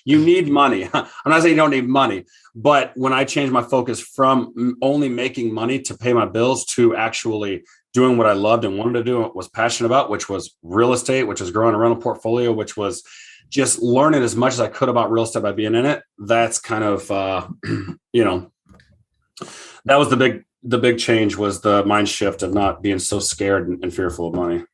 you need money. I'm not saying you don't need money, but when I changed my focus from only making money to pay my bills to actually doing what I loved and wanted to do, and was passionate about, which was real estate, which is growing a rental portfolio, which was just learning as much as I could about real estate by being in it. That's kind of, that was the big change, was the mind shift of not being so scared and fearful of money.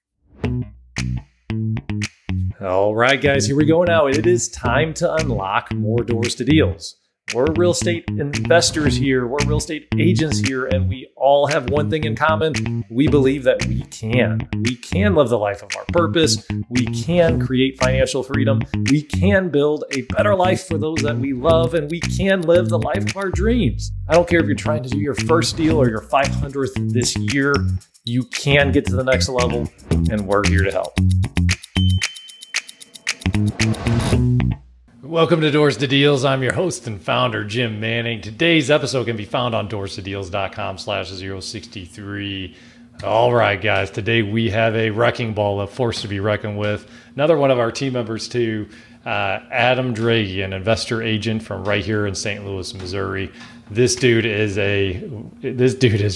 All right, guys, here we go now. It is time to unlock more doors to deals. We're real estate investors here. We're real estate agents here, and we all have one thing in common. We believe that we can. We can live the life of our purpose. We can create financial freedom. We can build a better life for those that we love, and we can live the life of our dreams. I don't care if you're trying to do your first deal or your 500th this year. You can get to the next level, and we're here to help. Welcome to Doors to Deals. I'm your host and founder, Jim Manning. Today's episode can be found on doorstodeals.com/063. All right, guys. Today we have a wrecking ball, a force to be reckoned with. Another one of our team members too, Adam Draghi, an investor agent from right here in St. Louis, Missouri. This dude is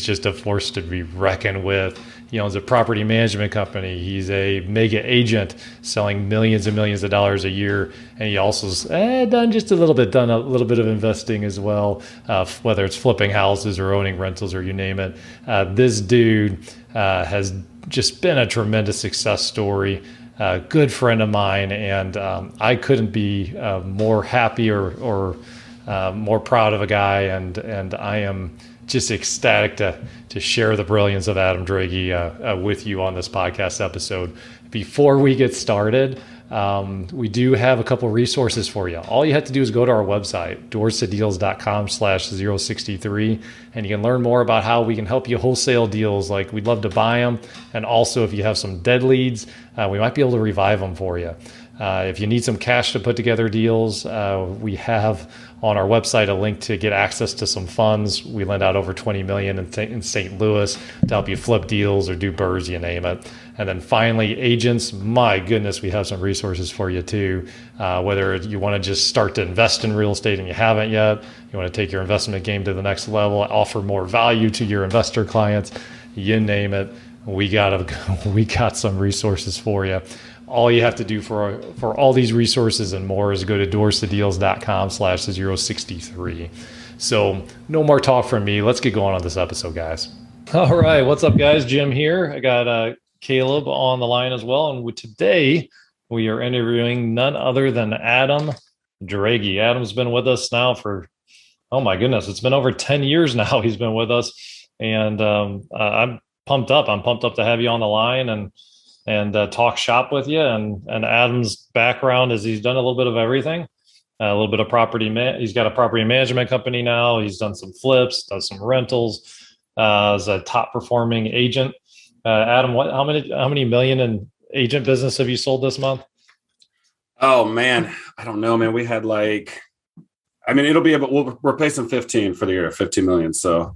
just a force to be reckoned with. He owns a property management company. He's a mega agent selling millions and millions of dollars a year. And he also's done a little bit of investing as well, whether it's flipping houses or owning rentals or you name it. This dude has just been a tremendous success story. A good friend of mine, and I couldn't be more happy or more proud of a guy, and I am just ecstatic to share the brilliance of Adam Draghi with you on this podcast episode. Before we get started, we do have a couple resources for you. All you have to do is go to our website, doorstodeals.com/063, and you can learn more about how we can help you wholesale deals. Like, we'd love to buy them. And also, if you have some dead leads, we might be able to revive them for you. If you need some cash to put together deals, we have on our website a link to get access to some funds. We lend out over $20 million in St. Louis to help you flip deals or do BRRRRs, you name it. And then finally, agents, my goodness, we have some resources for you too. Whether you want to just start to invest in real estate and you haven't yet, you want to take your investment game to the next level, offer more value to your investor clients, you name it, we got some resources for you. All you have to do for all these resources and more is go to doorstodeals.com/063. So no more talk from me. Let's get going on this episode, guys. All right. What's up, guys? Jim here. I got Caleb on the line as well. And today we are interviewing none other than Adam Draghi. Adam's been with us now for, oh my goodness, it's been over 10 years now he's been with us. And I'm pumped up. I'm pumped up to have you on the line and talk shop with you. And Adam's background is he's done a little bit of everything, a little bit of property. He's got a property management company now. He's done some flips, does some rentals, is a top performing agent. Adam, how many million in agent business have you sold this month? Oh man, I don't know, man. We had we're pacing 15 for the year, 15 million. So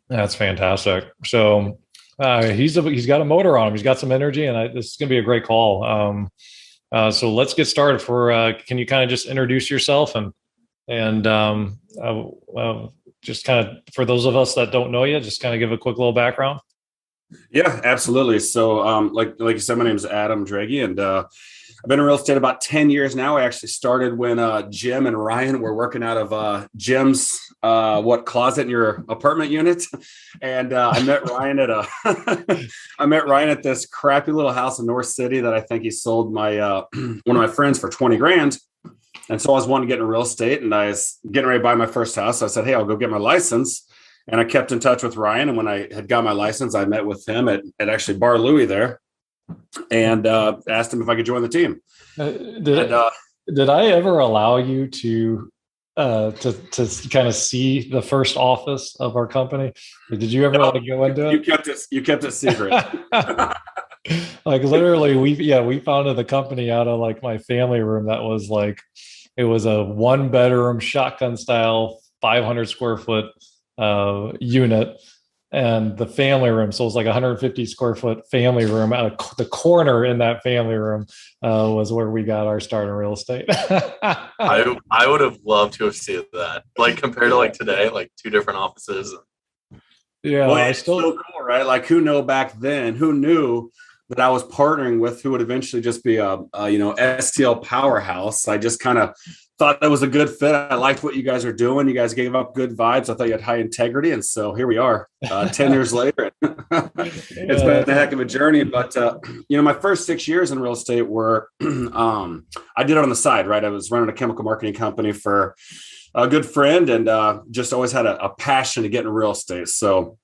that's fantastic. So he's got a motor on him. He's got some energy, and this is going to be a great call. So let's get started. Can you kind of just introduce yourself and just kind of, for those of us that don't know you, just kind of give a quick little background. Yeah, absolutely. So, like you said, my name is Adam Draghi, and I've been in real estate about 10 years now. I actually started when Jim and Ryan were working out of Jim's closet in your apartment unit, and I met Ryan at this crappy little house in North City that I think he sold my one of my friends for 20 grand. And so I was wanting to get into real estate, and I was getting ready to buy my first house. So I said, hey, I'll go get my license. And I kept in touch with Ryan. And when I had got my license, I met with him at actually Bar Louie there, and asked him if I could join the team. Did I ever allow you to kind of see the first office of our company? Or did you ever go into it? You kept it secret. Like literally, we founded the company out of like my family room. That was like, it was a 1-bedroom shotgun style, 500 square foot unit. and the family room. So it was like 150 square foot family room. The corner in that family room was where we got our start in real estate. I would have loved to have seen that. Like compared to like today, like two different offices. Yeah, Well, I it's still. so cool, right? Like, who knew back then? Who knew that I was partnering with who would eventually just be a STL powerhouse? I just kind of thought that was a good fit. I liked what you guys are doing. You guys gave up good vibes. I thought you had high integrity, and so here we are, 10 years later. It's been a heck of a journey, but my first 6 years in real estate were I did it on the side, right? I was running a chemical marketing company for a good friend, and just always had a passion to get in real estate. So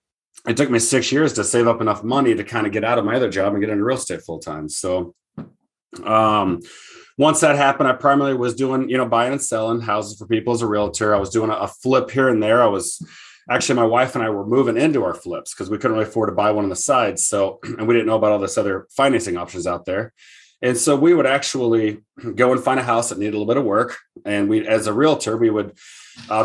it took me 6 years to save up enough money to kind of get out of my other job and get into real estate full time. So once that happened, I primarily was doing, buying and selling houses for people as a realtor. I was doing a flip here and there. I was actually, my wife and I were moving into our flips because we couldn't really afford to buy one on the side. So, and we didn't know about all this other financing options out there. And so we would actually go and find a house that needed a little bit of work. And we, as a realtor, we would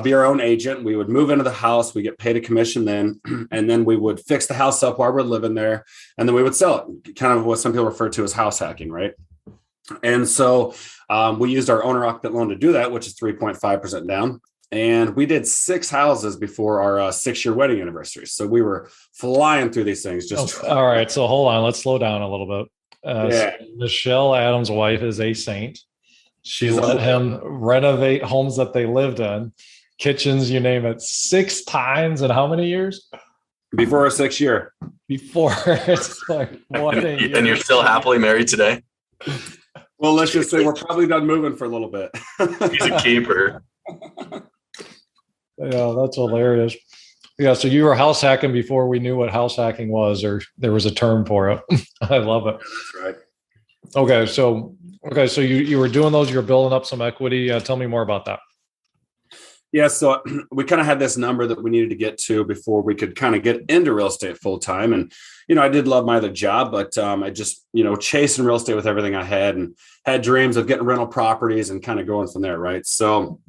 be our own agent. We would move into the house. We get paid a commission then, and then we would fix the house up while we're living there. And then we would sell it, kind of what some people refer to as house hacking, right? And so we used our owner occupant loan to do that, which is 3.5% down. And we did 6 houses before our 6-year wedding anniversary. So we were flying through these things. All right. So hold on. Let's slow down a little bit. So Michelle Adams' wife is a saint. She let him renovate homes that they lived in, kitchens, you name it, 6 times in how many years? Before our 6th year. Before it's like what a year. And you're still happily married today? Well, let's just say we're probably done moving for a little bit. He's a keeper. Yeah, that's hilarious. Yeah, so you were house hacking before we knew what house hacking was, or there was a term for it. I love it. That's right. Okay, so you were doing those. You were building up some equity. Tell me more about that. Yeah, so we kind of had this number that we needed to get to before we could kind of get into real estate full time. And I did love my other job, but I just chasing real estate with everything I had, and had dreams of getting rental properties and kind of going from there, right? So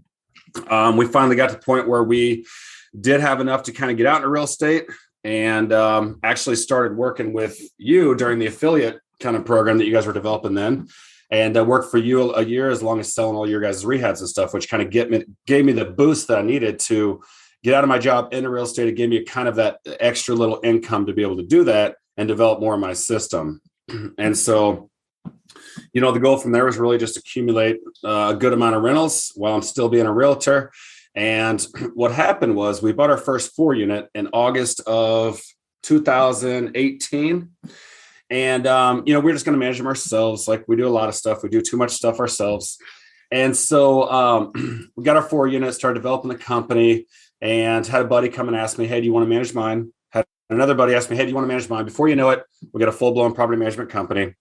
we finally got to the point where we did have enough to kind of get out into real estate, and actually started working with you during the affiliate kind of program that you guys were developing then, and I worked for you a year, as long as selling all your guys' rehabs and stuff, which kind of gave me the boost that I needed to get out of my job into real estate. It gave me kind of that extra little income to be able to do that and develop more of my system. And so, the goal from there was really just accumulate a good amount of rentals while I'm still being a realtor. And what happened was we bought our first 4-unit in August of 2018. And, we're just going to manage them ourselves. Like we do a lot of stuff. We do too much stuff ourselves. And so we got our 4 units, started developing the company, and had a buddy come and ask me, hey, do you want to manage mine? Had another buddy ask me, hey, do you want to manage mine? Before you know it, we got a full-blown property management company.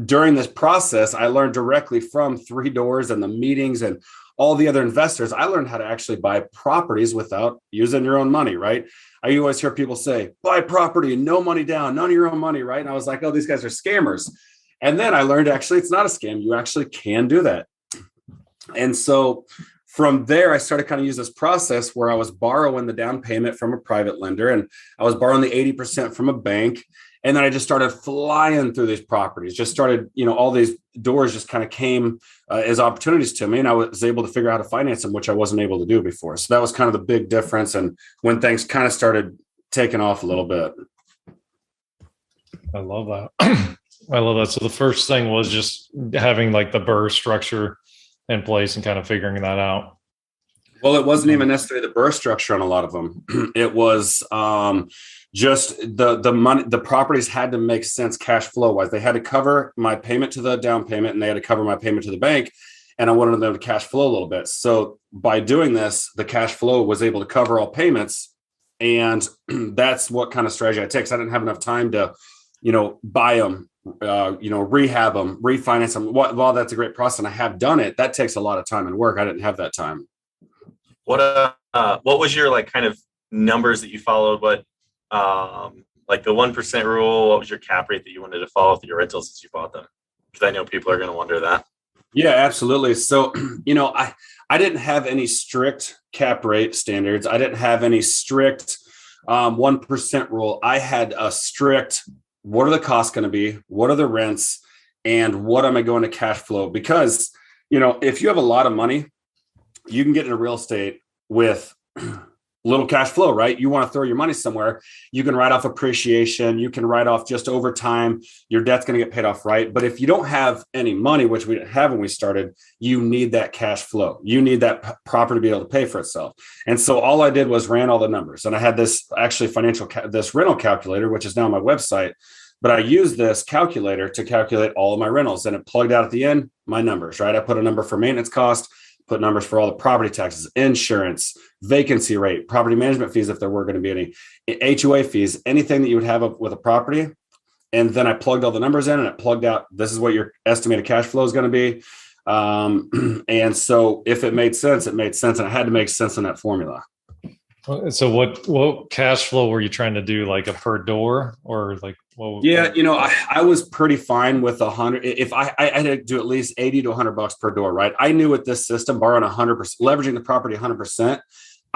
During this process, I learned directly from 3 Doors and the meetings and all the other investors. I learned how to actually buy properties without using your own money, right? I always hear people say, buy property, no money down, none of your own money, right? And I was like, oh, these guys are scammers. And then I learned actually it's not a scam. You actually can do that. And so from there, I started kind of use this process where I was borrowing the down payment from a private lender, and I was borrowing the 80% from a bank. And then I just started flying through these properties, just started, all these doors just kind of came as opportunities to me. And I was able to figure out how to finance them, which I wasn't able to do before. So that was kind of the big difference. And when things kind of started taking off a little bit. I love that. I love that. So the first thing was just having like the BRRRR structure in place and kind of figuring that out. Well, it wasn't even necessarily the BRRRR structure on a lot of them. It was just the money. The properties had to make sense cash flow wise. They had to cover my payment to the down payment, and they had to cover my payment to the bank. And I wanted them to cash flow a little bit. So by doing this, the cash flow was able to cover all payments. And that's what kind of strategy I take. 'Cause I didn't have enough time to, buy them, rehab them, refinance them. While that's a great process, and I have done it, that takes a lot of time and work. I didn't have that time. What was your like kind of numbers that you followed? What like the 1% rule? What was your cap rate that you wanted to follow with your rentals as you bought them? Because I know people are going to wonder that. Yeah, absolutely. So, I didn't have any strict cap rate standards. I didn't have any strict 1% rule, I had a strict, what are the costs going to be? What are the rents? And what am I going to cash flow? Because, if you have a lot of money, you can get into real estate with little cash flow, right? You want to throw your money somewhere. You can write off appreciation. You can write off just over time. Your debt's going to get paid off, right? But if you don't have any money, which we didn't have when we started, you need that cash flow. You need that property to be able to pay for itself. And so all I did was ran all the numbers. And I had this actually this rental calculator, which is now on my website. But I used this calculator to calculate all of my rentals, and it plugged out at the end my numbers, right? I put a number for maintenance cost, put numbers for all the property taxes, insurance, vacancy rate, property management fees, if there were going to be any, HOA fees, anything that you would have with a property. And then I plugged all the numbers in, and it plugged out, this is what your estimated cash flow is going to be. And so if it made sense, it made sense. And it had to make sense in that formula. So what cash flow were you trying to do? Like a per door, or like? Yeah, I was pretty fine with 100. If I had to do at least 80 to $100 per door, right? I knew with this system, borrowing 100%, leveraging the property 100%,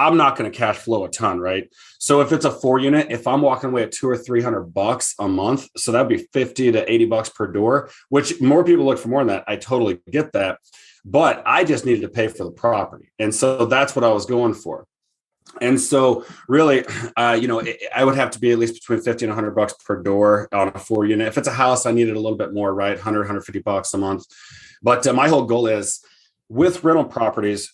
I'm not going to cash flow a ton, right? So if it's a 4-unit, if I'm walking away at $200 or $300 a month, so that'd be 50 to $80 per door, which more people look for more than that. I totally get that, but I just needed to pay for the property, and so that's what I was going for. And so really, I would have to be at least between 50 and $100 per door on a 4-unit. If it's a house, I needed a little bit more, right? 100, $150 a month. But my whole goal is with rental properties,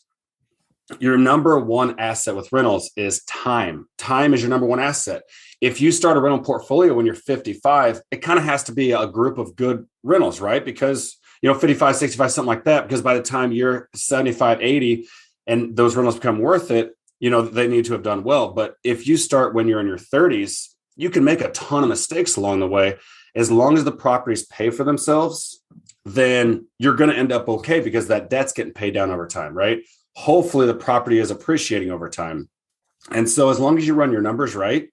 your number one asset with rentals is time. Time is your number one asset. If you start a rental portfolio when you're 55, it kind of has to be a group of good rentals, right? Because, 55, 65, something like that, because by the time you're 75, 80, and those rentals become worth it, they need to have done well. But if you start when you're in your 30s, you can make a ton of mistakes along the way. As long as the properties pay for themselves, then you're going to end up okay, because that debt's getting paid down over time, right? Hopefully the property is appreciating over time. And so as long as you run your numbers right,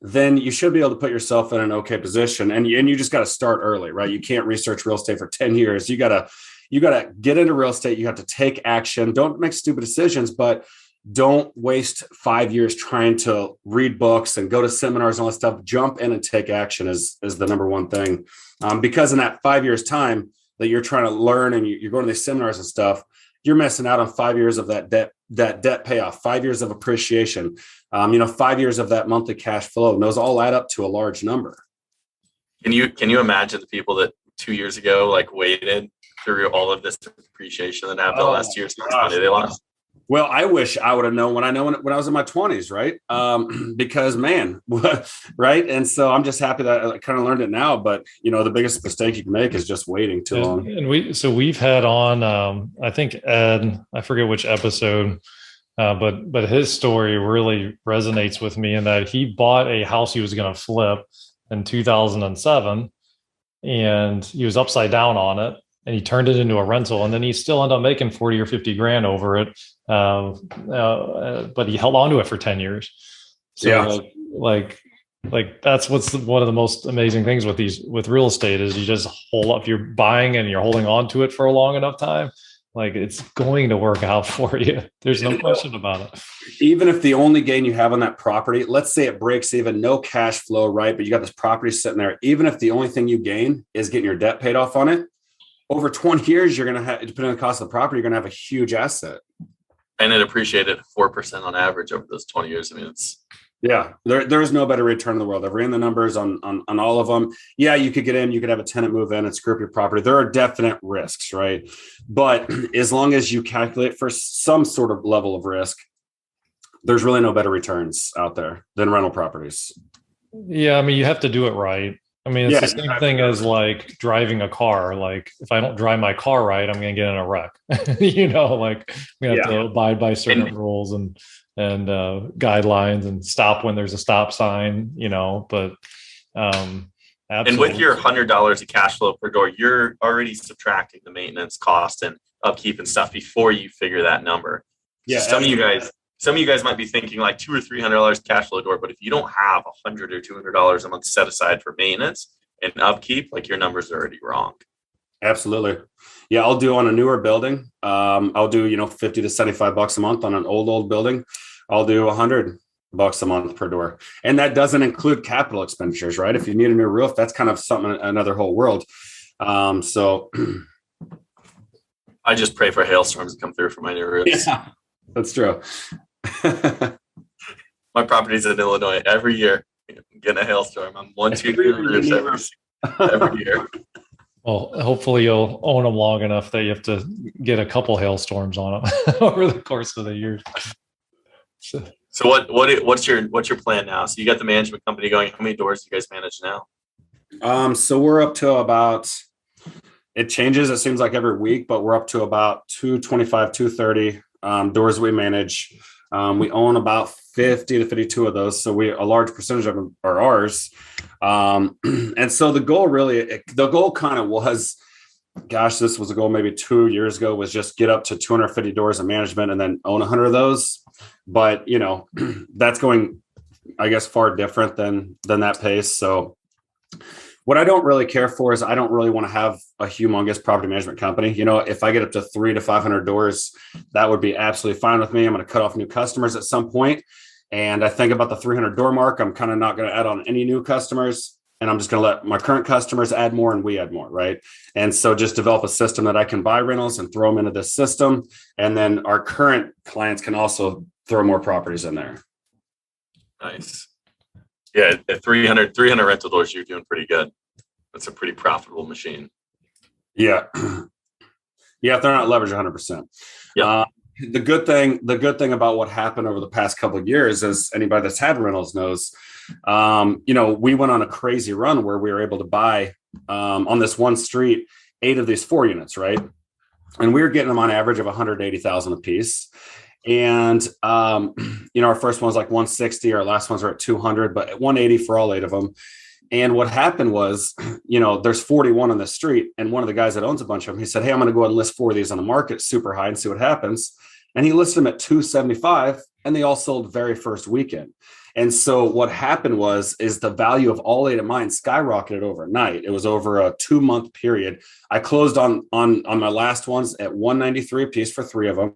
then you should be able to put yourself in an okay position. And you just got to start early, right? You can't research real estate for 10 years. You got to get into real estate. You have to take action. Don't make stupid decisions, but don't waste 5 years trying to read books and go to seminars and all that stuff. Jump in and take action is the number one thing. Because in that 5 years time that you're trying to learn and you're going to these seminars and stuff, you're missing out on 5 years of that debt payoff, 5 years of appreciation, 5 years of that monthly cash flow. And those all add up to a large number. Can you imagine the people that 2 years ago waited through all of this appreciation and have the last year's money they lost? Well, I wish I would have known when I was in my 20s, right? Because man, right? And so I'm just happy that I kind of learned it now. But the biggest mistake you can make is just waiting too long. And we've had on, I think Ed, I forget which episode, but his story really resonates with me in that he bought a house he was going to flip in 2007, and he was upside down on it. And he turned it into a rental, and then he still ended up making 40 or 50 grand over it. But he held on to it for 10 years. So yeah. like that's one of the most amazing things with real estate is you just hold up, you're buying and you're holding on to it for a long enough time. It's going to work out for you. There's no question about it. Even if the only gain you have on that property, let's say it breaks even, no cash flow, right? But you got this property sitting there. Even if the only thing you gain is getting your debt paid off on it, over 20 years, you're going to have, depending on the cost of the property, you're going to have a huge asset. And it appreciated 4% on average over those 20 years. I mean, there is no better return in the world. I've ran the numbers on all of them. Yeah, you could get in, you could have a tenant move in and screw up your property. There are definite risks, right? But as long as you calculate for some sort of level of risk, there's really no better returns out there than rental properties. Yeah, I mean, you have to do it right. I mean, it's the same thing as driving a car. If I don't drive my car right, I'm going to get in a wreck. We have to abide by certain rules and guidelines and stop when there's a stop sign, but absolutely. And with your $100 of cash flow per door, you're already subtracting the maintenance cost and upkeep and stuff before you figure that number. Yeah. Some of you guys might be thinking $200 or $300 cash flow door, but if you don't have $100 or $200 a month set aside for maintenance and upkeep, your numbers are already wrong. Absolutely. Yeah, I'll do on a newer building. I'll do, $50 to $75 a month on an old building. I'll do $100 bucks a month per door. And that doesn't include capital expenditures, right? If you need a new roof, that's kind of something, another whole world. So I just pray for hailstorms to come through for my new roofs. yeah, that's true. My property's in Illinois every year. Getting a hailstorm. I'm 1, 2 new roofs every year. Well, hopefully you'll own them long enough that you have to get a couple hailstorms on them over the course of the year. So what's your plan now? So you got the management company going. How many doors do you guys manage now? So we're up to about, it changes, it seems like every week, but we're up to about 225, 230 doors we manage. We own about 50 to 52 of those. So a large percentage of them are ours. And so the goal kind of was, gosh, this was a goal maybe 2 years ago, was just get up to 250 doors of management and then own 100 of those. But, that's going, I guess, far different than that pace. So what I don't really care for is I don't really want to have a humongous property management company. If I get up to 300 to 500 doors, that would be absolutely fine with me. I'm going to cut off new customers at some point. And I think about the 300 door mark, I'm kind of not going to add on any new customers. And I'm just going to let my current customers add more and we add more, right? And so just develop a system that I can buy rentals and throw them into this system. And then our current clients can also throw more properties in there. Nice. Yeah, at 300 rental doors, you're doing pretty good. That's a pretty profitable machine. Yeah. Yeah, if they're not leveraged 100%. Yeah. The good thing about what happened over the past couple of years, as anybody that's had rentals knows, we went on a crazy run where we were able to buy on this one street 8 of these 4 units, right? And we were getting them on average of 180,000 a piece. And our first one was like 160, our last ones were at 200, but 180 for all 8 of them. And what happened was, there's 41 on the street, and one of the guys that owns a bunch of them, he said, hey, I'm going to go ahead and list 4 of these on the market super high and see what happens. And he listed them at 275, and they all sold very first weekend. And so what happened is the value of all 8 of mine skyrocketed overnight. It was over a 2-month period. I closed on my last ones at 193 a piece for 3 of them.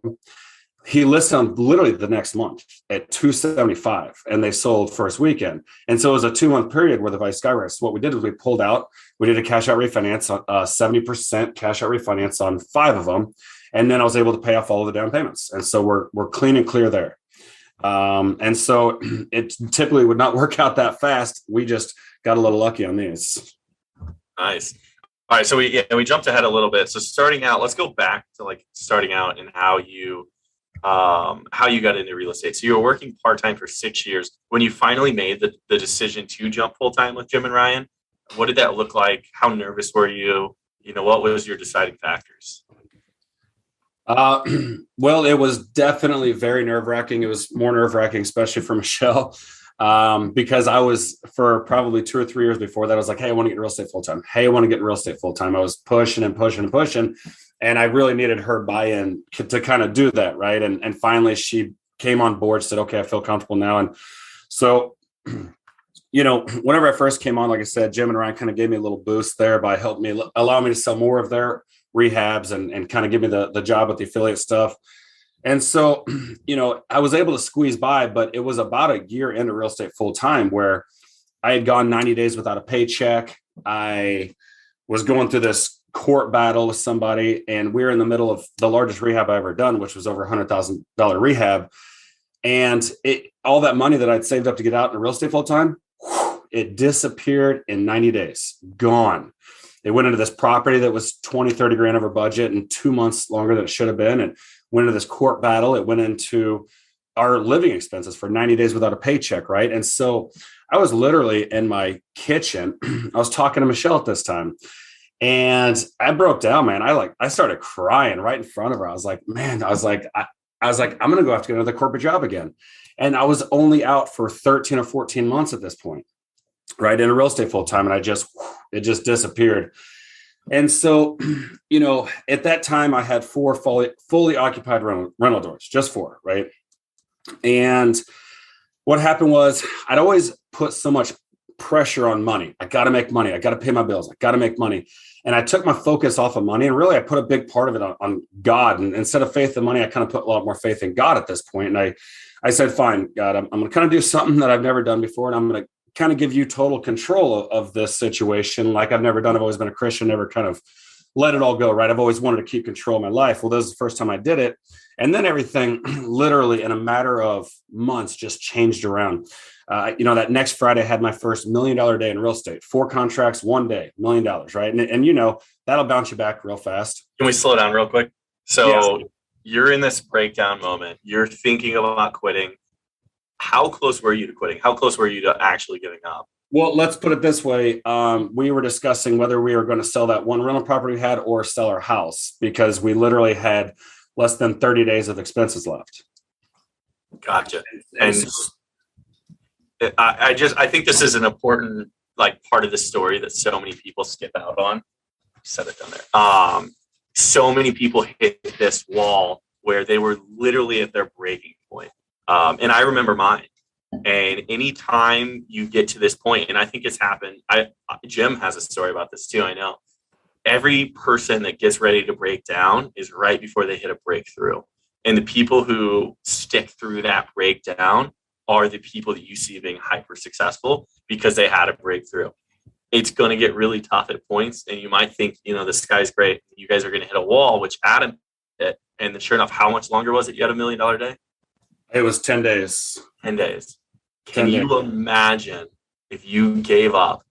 He listed them literally the next month at 275, and they sold first weekend. And so it was a 2-month period where the value skyrocketed. So what we did was we did a cash out refinance, 70% cash out refinance on 5 of them. And then I was able to pay off all of the down payments. And so we're clean and clear there. And so it typically would not work out that fast. We just got a little lucky on these. Nice. All right. So we jumped ahead a little bit. So starting out, let's go back to starting out and how you got into real estate. So you were working part-time for 6 years. When you finally made the decision to jump full-time with Jim and Ryan, what did that look like? How nervous were you? What was your deciding factors? Well, it was definitely very nerve-wracking. It was more nerve-wracking, especially for Michelle, because I was, for probably 2 or 3 years before that, I was like, hey, I want to get real estate full-time. Hey, I want to get real estate full-time. I was pushing and pushing and pushing. And I really needed her buy-in to kind of do that, right? And finally, she came on board, said, okay, I feel comfortable now. And so, whenever I first came on, like I said, Jim and Ryan kind of gave me a little boost there by helping me, allow me to sell more of their rehabs and kind of give me the job with the affiliate stuff. And so, I was able to squeeze by, but it was about a year into real estate full-time where I had gone 90 days without a paycheck. I was going through this court battle with somebody, and we were in the middle of the largest rehab I ever done, which was over $100,000 rehab. And all that money that I'd saved up to get out in real estate full time, it disappeared in 90 days, gone. It went into this property that was 20, 30 grand over budget and 2 months longer than it should have been. And went into this court battle. It went into our living expenses for 90 days without a paycheck. Right. And so I was literally in my kitchen. I was talking to Michelle at this time. And I broke down, man. I started crying right in front of her. I was like, I'm going to have to get another corporate job again. And I was only out for 13 or 14 months at this point, right? In a real estate full time. And it just disappeared. And so, at that time I had 4 fully occupied rental doors, just 4, right? And what happened was I'd always put so much pressure on money. I got to make money. I got to pay my bills. I got to make money. And I took my focus off of money, and really I put a big part of it on God. And instead of faith in money, I kind of put a lot more faith in God at this point. And I said, fine, God, I'm going to kind of do something that I've never done before. And I'm going to kind of give you total control of this situation. Like I've never done. I've always been a Christian, never kind of let it all go, right? I've always wanted to keep control of my life. Well, this is the first time I did it. And then everything literally in a matter of months just changed around. That next Friday I had my first $1 million day in real estate, 4 contracts, 1 day, $1 million, right? And that'll bounce you back real fast. Can we slow down real quick? So You're in this breakdown moment. You're thinking about quitting. How close were you to quitting? How close were you to actually giving up? Well, let's put it this way. We were discussing whether we were going to sell that one rental property we had or sell our house, because we literally had less than 30 days of expenses left. Gotcha. And I think this is an important part of the story that so many people skip out on. Set it down there. So many people hit this wall where they were literally at their breaking point. And I remember mine. And anytime you get to this point, and I think it's happened, Jim has a story about this too, I know. Every person that gets ready to break down is right before they hit a breakthrough. And the people who stick through that breakdown are the people that you see being hyper successful because they had a breakthrough. It's going to get really tough at points, and you might think, the sky's great. You guys are going to hit a wall, which Adam hit. And then sure enough, how much longer was it? You had $1 million day? It was 10 days. 10 days. Can you imagine if you gave up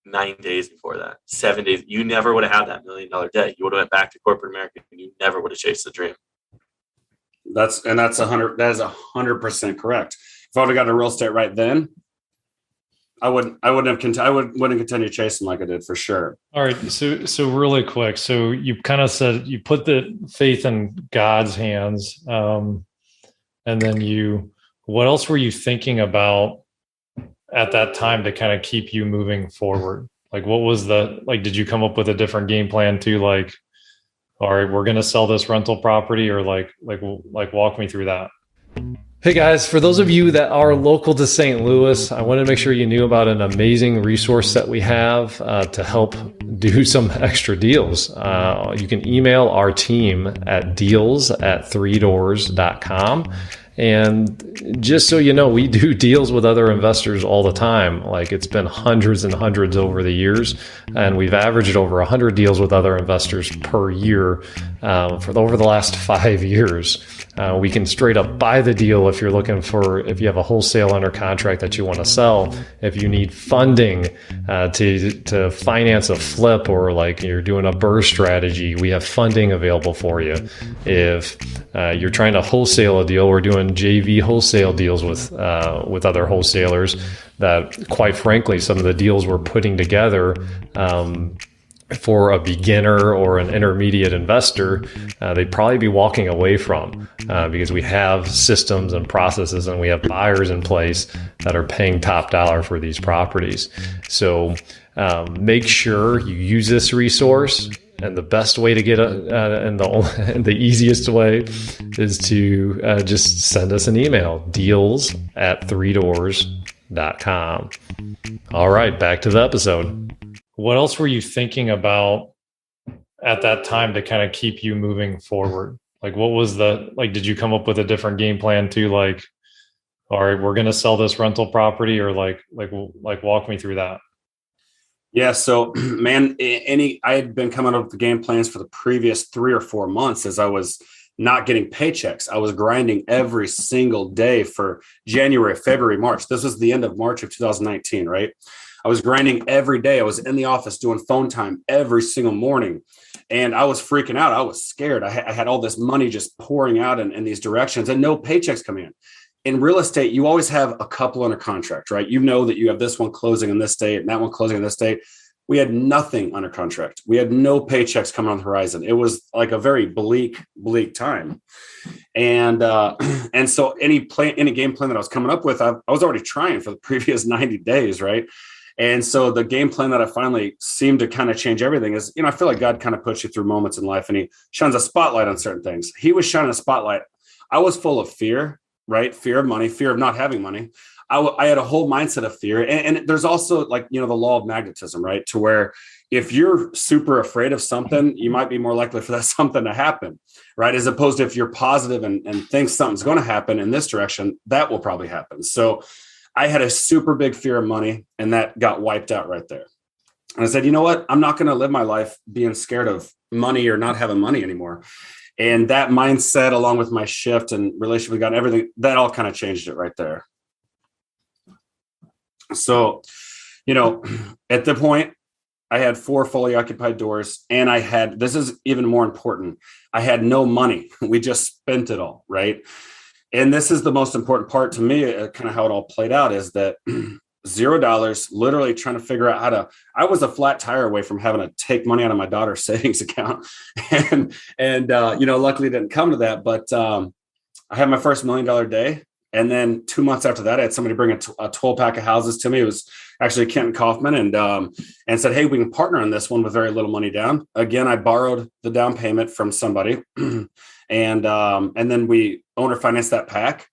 9 days before that, 7 days? You never would have had that $1 million day. You would have went back to corporate America, and you never would have chased the dream. That is 100% correct. If I would have gotten a real estate right then, I wouldn't continue chasing like I did, for sure. All right. So really quick. So you kind of said you put the faith in God's hands. And then what else were you thinking about at that time to kind of keep you moving forward? What was did you come up with a different game plan too? All right, we're going to sell this rental property, or walk me through that. Hey guys, for those of you that are local to St. Louis, I wanted to make sure you knew about an amazing resource that we have to help do some extra deals. You can email our team at deals@3doors.com. And just so you know, we do deals with other investors all the time. It's been hundreds and hundreds over the years, and we've averaged over 100 deals with other investors per year for over the last 5 years. We can straight up buy the deal if you have a wholesale under contract that you want to sell. If you need funding to finance a flip, or you're doing a burst strategy, we have funding available for you. If you're trying to wholesale a deal, we're doing JV wholesale deals with other wholesalers that, quite frankly, some of the deals we're putting together for a beginner or an intermediate investor, they'd probably be walking away from because we have systems and processes, and we have buyers in place that are paying top dollar for these properties. So make sure you use this resource. And the best way to get and the easiest way is to just send us an email, deals@3doors.com. All right, back to the episode. What else were you thinking about at that time to kind of keep you moving forward? What was did you come up with a different game plan too? All right, we're going to sell this rental property, or walk me through that. Yeah. So, man, I had been coming up with the game plans for the previous 3 or 4 months as I was not getting paychecks. I was grinding every single day for January, February, March. This was the end of March of 2019, right? I was grinding every day. I was in the office doing phone time every single morning, and I was freaking out. I was scared. I had all this money just pouring out in these directions and no paychecks coming in. In real estate, you always have a couple under contract, right? You know that you have this one closing on this date and that one closing on this date. We had nothing under contract. We had no paychecks coming on the horizon. It was like a very bleak time. And so any game plan that I was coming up with, I was already trying for the previous 90 days, right? And so the game plan that I finally seemed to kind of change everything is, I feel like God kind of puts you through moments in life, and he shines a spotlight on certain things. He was shining a spotlight. I was full of fear, right? Fear of money, fear of not having money. I had a whole mindset of fear. And there's also like, the law of magnetism, right? To where if you're super afraid of something, you might be more likely for that something to happen, right? As opposed to if you're positive and think something's going to happen in this direction, that will probably happen. So I had a super big fear of money, and that got wiped out right there. And I said, you know what? I'm not going to live my life being scared of money or not having money anymore. And that mindset, along with my shift and relationship with God and everything, that all kind of changed it right there. So, at the point, I had 4 fully occupied doors, and this is even more important, I had no money. We just spent it all, right? And this is the most important part to me, kind of how it all played out, is that $0, literally trying to figure out I was a flat tire away from having to take money out of my daughter's savings account. and luckily it didn't come to that, but I had my first $1 million day. And then 2 months after that, I had somebody bring a 12-pack of houses to me. It was actually Kenton Kaufman, and said, hey, we can partner on this one with very little money down. Again, I borrowed the down payment from somebody, and then we owner financed that pack.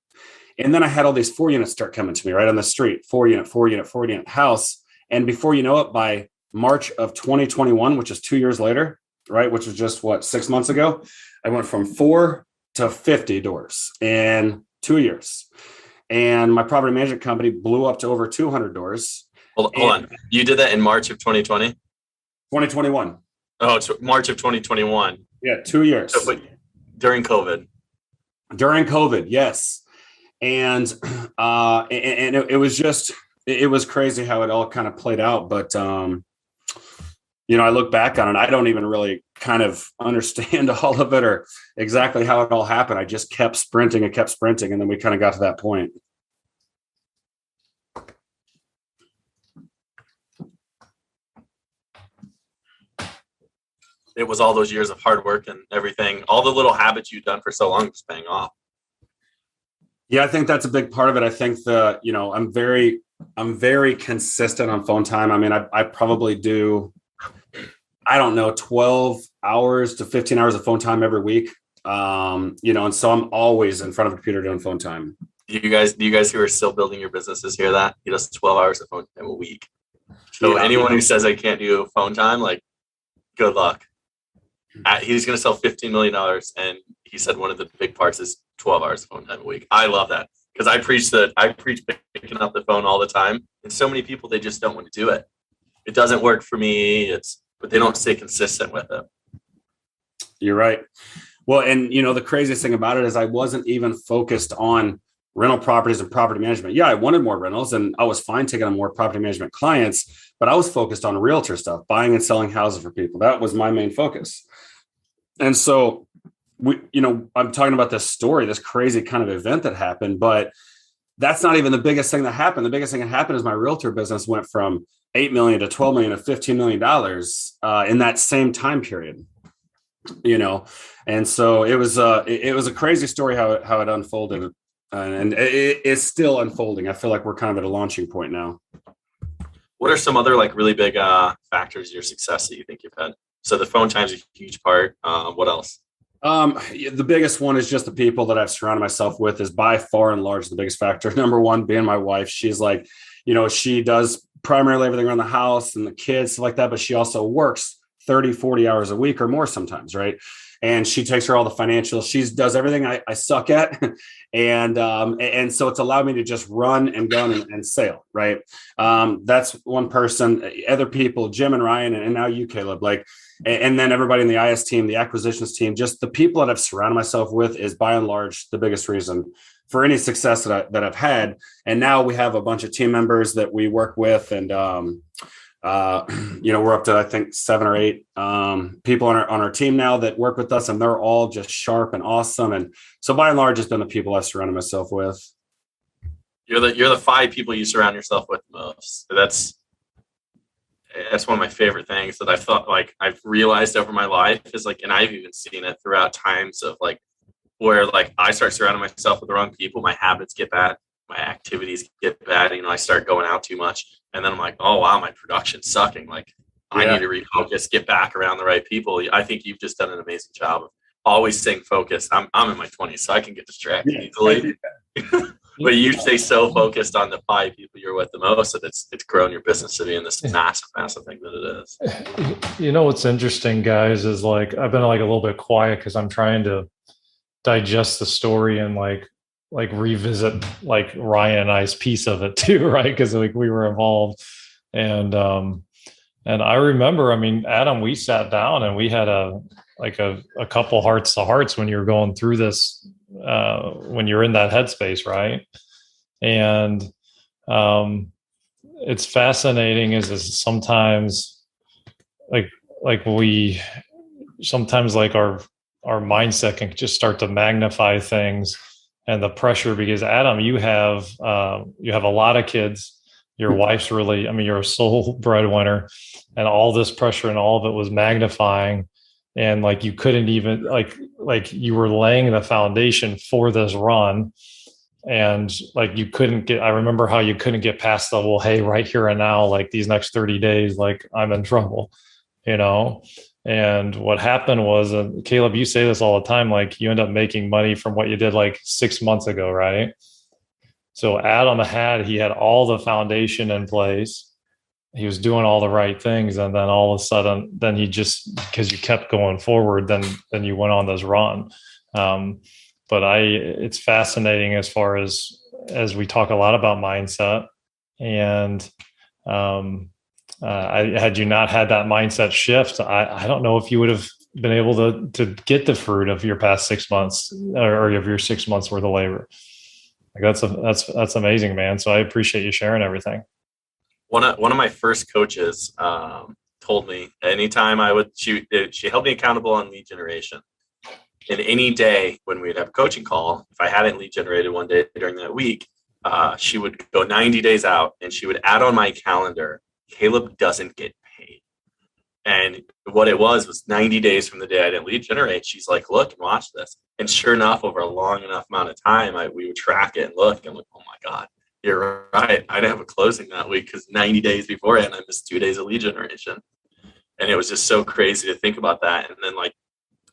And then I had all these 4 units start coming to me right on the street, 4 unit house. And before you know it, by March of 2021, which is 2 years later, right, which was just 6 months ago, I went from 4 to 50 doors in 2 years. And my property management company blew up to over 200 doors. Hold on. You did that in March of 2020? 2021. Oh, it's March of 2021. Yeah, 2 years. So, during COVID. During COVID, yes. And it was just, it was crazy how it all kind of played out. But, I look back on it, I don't even really kind of understand all of it or exactly how it all happened. I just kept sprinting. And then we kind of got to that point. It was all those years of hard work and everything, all the little habits you've done for so long was paying off. Yeah, I think that's a big part of it. I think I'm very consistent on phone time. I mean, I probably do, 12 hours to 15 hours of phone time every week. And so I'm always in front of a computer doing phone time. Do you guys who are still building your businesses hear that? He does 12 hours of phone time a week. So anyone who says I can't do phone time, like, good luck. He's going to sell $15 million. And he said one of the big parts is 12 hours of phone time a week. I love that because I preach picking up the phone all the time. And so many people, they just don't want to do it. It doesn't work for me. But they don't stay consistent with it. You're right. Well, and the craziest thing about it is I wasn't even focused on rental properties and property management. Yeah, I wanted more rentals and I was fine taking on more property management clients, but I was focused on realtor stuff, buying and selling houses for people. That was my main focus. And so I'm talking about this story, this crazy kind of event that happened, but that's not even the biggest thing that happened. The biggest thing that happened is my realtor business went from $8 million to $12 million to $15 million in that same time period, and so it was a crazy story how it unfolded, and it's still unfolding. I feel like we're kind of at a launching point now. What are some other really big factors of your success that you think you've had? So the phone time's a huge part. What else? The biggest one is just the people that I've surrounded myself with is by far and large the biggest factor. Number one being my wife. She's like, she does primarily everything around the house and the kids, stuff like that, but she also works 30, 40 hours a week or more sometimes, right? And she takes care of all the financials. She does everything I suck at. And so it's allowed me to just run and gun and sail, right? That's one person. Other people, Jim and Ryan, and now you, Caleb, and then everybody in the IS team, the acquisitions team, just the people that I've surrounded myself with is by and large the biggest reason for any success that I've had. And now we have a bunch of team members that we work with, and we're up to, I think, 7 or 8 people on our team now that work with us, and they're all just sharp and awesome. And so by and large, it's been the people I've surrounded myself with. You're the 5 people you surround yourself with most. That's one of my favorite things that I've thought, I've realized over my life is and I've even seen it throughout times of where I start surrounding myself with the wrong people, my habits get bad, my activities get bad. I start going out too much. And then I'm like, oh, wow, my production's sucking. I need to refocus, get back around the right people. I think you've just done an amazing job of always staying focused. I'm in my 20s, so I can get distracted easily. but you stay so focused on the 5 people you're with the most that it's grown your business to be in this massive thing that it is. You know what's interesting, guys, is like I've been like a little bit quiet because I'm trying to digest the story and like revisit like Ryan and I's piece of it too, right? Because like we were involved, and I remember, I mean, Adam, we sat down and we had a couple hearts to hearts when you were going through this, when you're in that headspace, right? And it's fascinating is sometimes we sometimes like our mindset can just start to magnify things and the pressure, because Adam, you have a lot of kids. Your wife's really, I mean, you're a sole breadwinner, and all this pressure and all of it was magnifying. And like, you couldn't even like you were laying the foundation for this run. And like, I remember how you couldn't get past the, well, hey, right here and now, like these next 30 days, like I'm in trouble, you know? And what happened was, Caleb, you say this all the time, like you end up making money from what you did like 6 months ago, right? So Adam he had all the foundation in place. He was doing all the right things. And then all of a sudden, then he just, because you kept going forward, then you went on this run. But it's fascinating as far as we talk a lot about mindset. And had you not had that mindset shift, I don't know if you would have been able to get the fruit of your past 6 months or of your 6 months worth of labor. Like that's amazing, man. So I appreciate you sharing everything. One of my first coaches told me anytime she held me accountable on lead generation. And any day when we'd have a coaching call, if I hadn't lead generated one day during that week, she would go 90 days out and she would add on my calendar, Caleb doesn't get paid. And what it was 90 days from the day I didn't lead generate. She's like, look and watch this. And sure enough, over a long enough amount of time, we would track it and look. And like, oh my God, you're right. I didn't have a closing that week because 90 days beforehand, I missed 2 days of lead generation. And it was just so crazy to think about that. And then like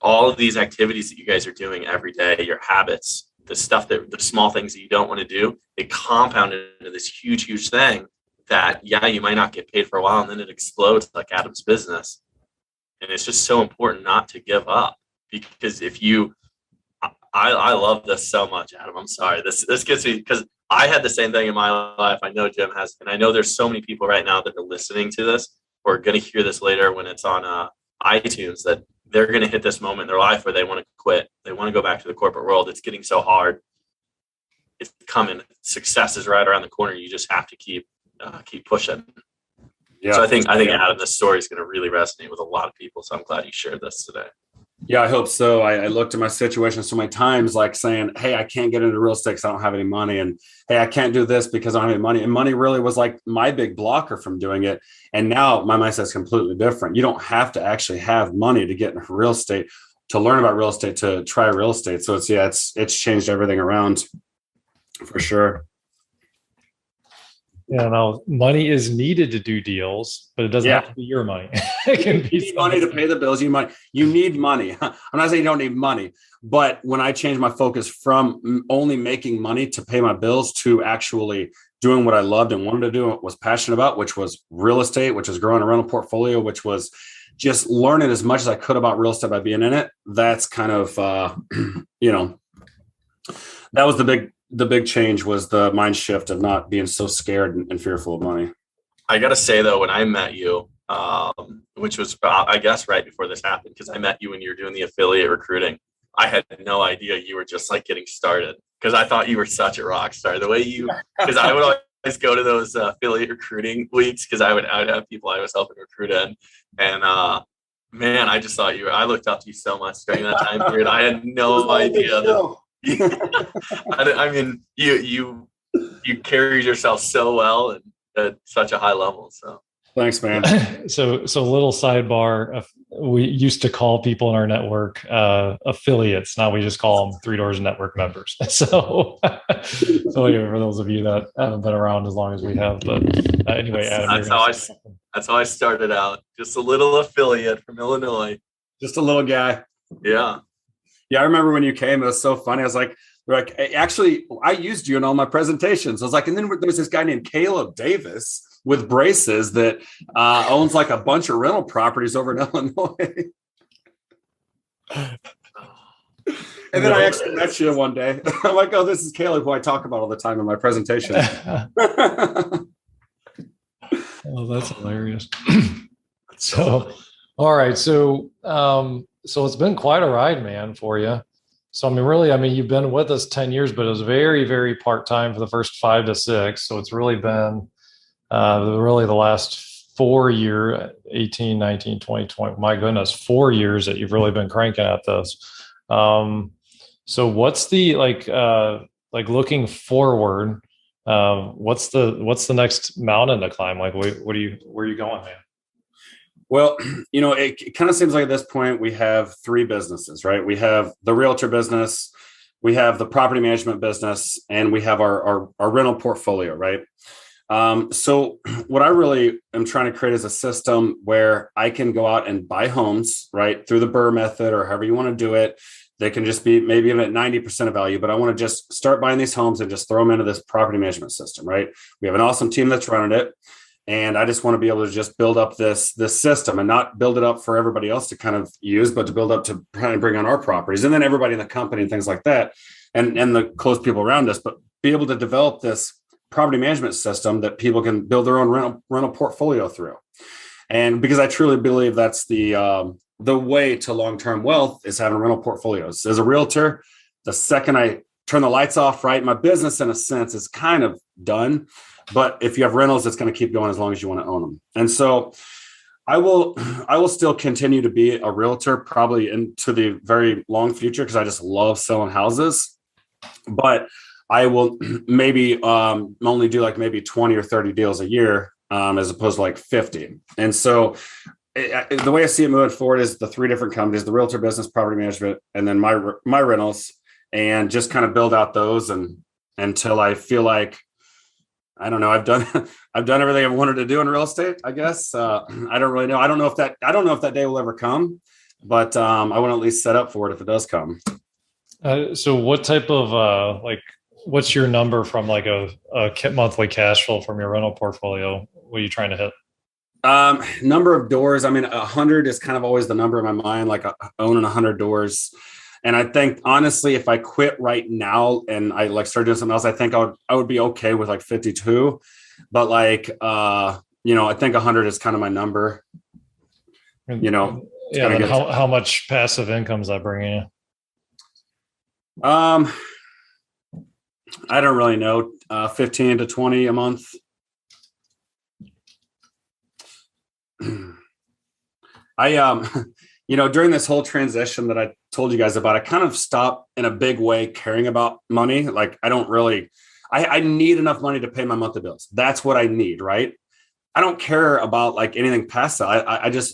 all of these activities that you guys are doing every day, your habits, the small things that you don't want to do, it compounded into this huge thing that, yeah, you might not get paid for a while and then it explodes like Adam's business. And it's just so important not to give up, because I love this so much, Adam. I'm sorry. This gets me, because I had the same thing in my life. I know Jim has, and I know there's so many people right now that are listening to this or are going to hear this later when it's on iTunes, that they're going to hit this moment in their life where they want to quit. They want to go back to the corporate world. It's getting so hard. It's coming. Success is right around the corner. You just have to keep pushing. Yeah. So I think Adam, this story is going to really resonate with a lot of people. So I'm glad you shared this today. Yeah, I hope so. I looked at my situation so many times, like saying, hey, I can't get into real estate because I don't have any money. And hey, I can't do this because I don't have any money. And money really was like my big blocker from doing it. And now my mindset's completely different. You don't have to actually have money to get into real estate, to learn about real estate, to try real estate. So it's changed everything around for sure. Yeah, now money is needed to do deals, but it doesn't have to be your money. It can be you need money to pay the bills. You need money. I'm not saying you don't need money, but when I changed my focus from only making money to pay my bills to actually doing what I loved and wanted to do, was passionate about, which was real estate, which was growing a rental portfolio, which was just learning as much as I could about real estate by being in it. That's kind of, that was the big change, was the mind shift of not being so scared and fearful of money. I got to say though, when I met you, which was, I guess, right before this happened, because I met you when you were doing the affiliate recruiting, I had no idea you were just like getting started, because I thought you were such a rock star. The way because I would always go to those affiliate recruiting weeks, because I would have people I was helping recruit in. And man, I just thought I looked up to you so much during that time period. I had no idea that. I mean, you carried yourself so well and at such a high level. So thanks, man. So little sidebar. We used to call people in our network affiliates. Now we just call them 3 Doors Network members. So anyway, for those of you that haven't been around as long as we have, but anyway, Adam, that's how I started out. Just a little affiliate from Illinois. Just a little guy. Yeah. Yeah, I remember when you came, it was so funny. I was like, they're like, "Hey, actually, I used you in all my presentations." I was like, and then there was this guy named Caleb Davis with braces that owns like a bunch of rental properties over in Illinois. And then I actually met you one day. I'm like, oh, this is Caleb, who I talk about all the time in my presentations. Oh, that's hilarious. So, all right. So it's been quite a ride, man, for you. So, I mean, really, I mean, you've been with us 10 years, but it was very, very part-time for the first 5 to 6. So it's really been really the last 4 year, 18, 19, 20, 20, my goodness, 4 years that you've really been cranking at this. So what's the, like looking forward, what's the next mountain to climb? Like, where are you going, man? Well, it kind of seems like at this point we have 3 businesses, right? We have the realtor business, we have the property management business, and we have our rental portfolio, right? So what I really am trying to create is a system where I can go out and buy homes, right, through the Burr method or however you want to do it. They can just be maybe even at 90% of value, but I want to just start buying these homes and just throw them into this property management system, right? We have an awesome team that's running it. And I just want to be able to just build up this system and not build it up for everybody else to kind of use, but to build up to kind of bring on our properties and then everybody in the company and things like that, and the close people around us, but be able to develop this property management system that people can build their own rental portfolio through. And because I truly believe that's the way to long-term wealth is having rental portfolios. As a realtor, the second I turn the lights off, right, my business in a sense is kind of done. But if you have rentals, it's going to keep going as long as you want to own them. And so I will still continue to be a realtor probably into the very long future because I just love selling houses. But I will maybe only do like maybe 20 or 30 deals a year as opposed to like 50. And so the way I see it moving forward is the 3 different companies, the realtor business, property management, and then my rentals, and just kind of build out those and until I feel like, I don't know, I've done everything I've wanted to do in real estate, I guess. I don't really know. I don't know if that day will ever come, but I want to at least set up for it if it does come. So what type of what's your number from like a monthly cash flow from your rental portfolio? What are you trying to hit? Number of doors. I mean, 100 is kind of always the number in my mind, like owning 100 doors. And I think honestly, if I quit right now and I like started doing something else, I think I would be okay with like 52. But like, I think 100 is kind of my number. Yeah. Then how much passive income is that bringing you? I don't really know. 15 to 20 a month. During this whole transition that I told you guys about, I kind of stopped in a big way caring about money. Like I need enough money to pay my monthly bills. That's what I need, right? I don't care about like anything past that.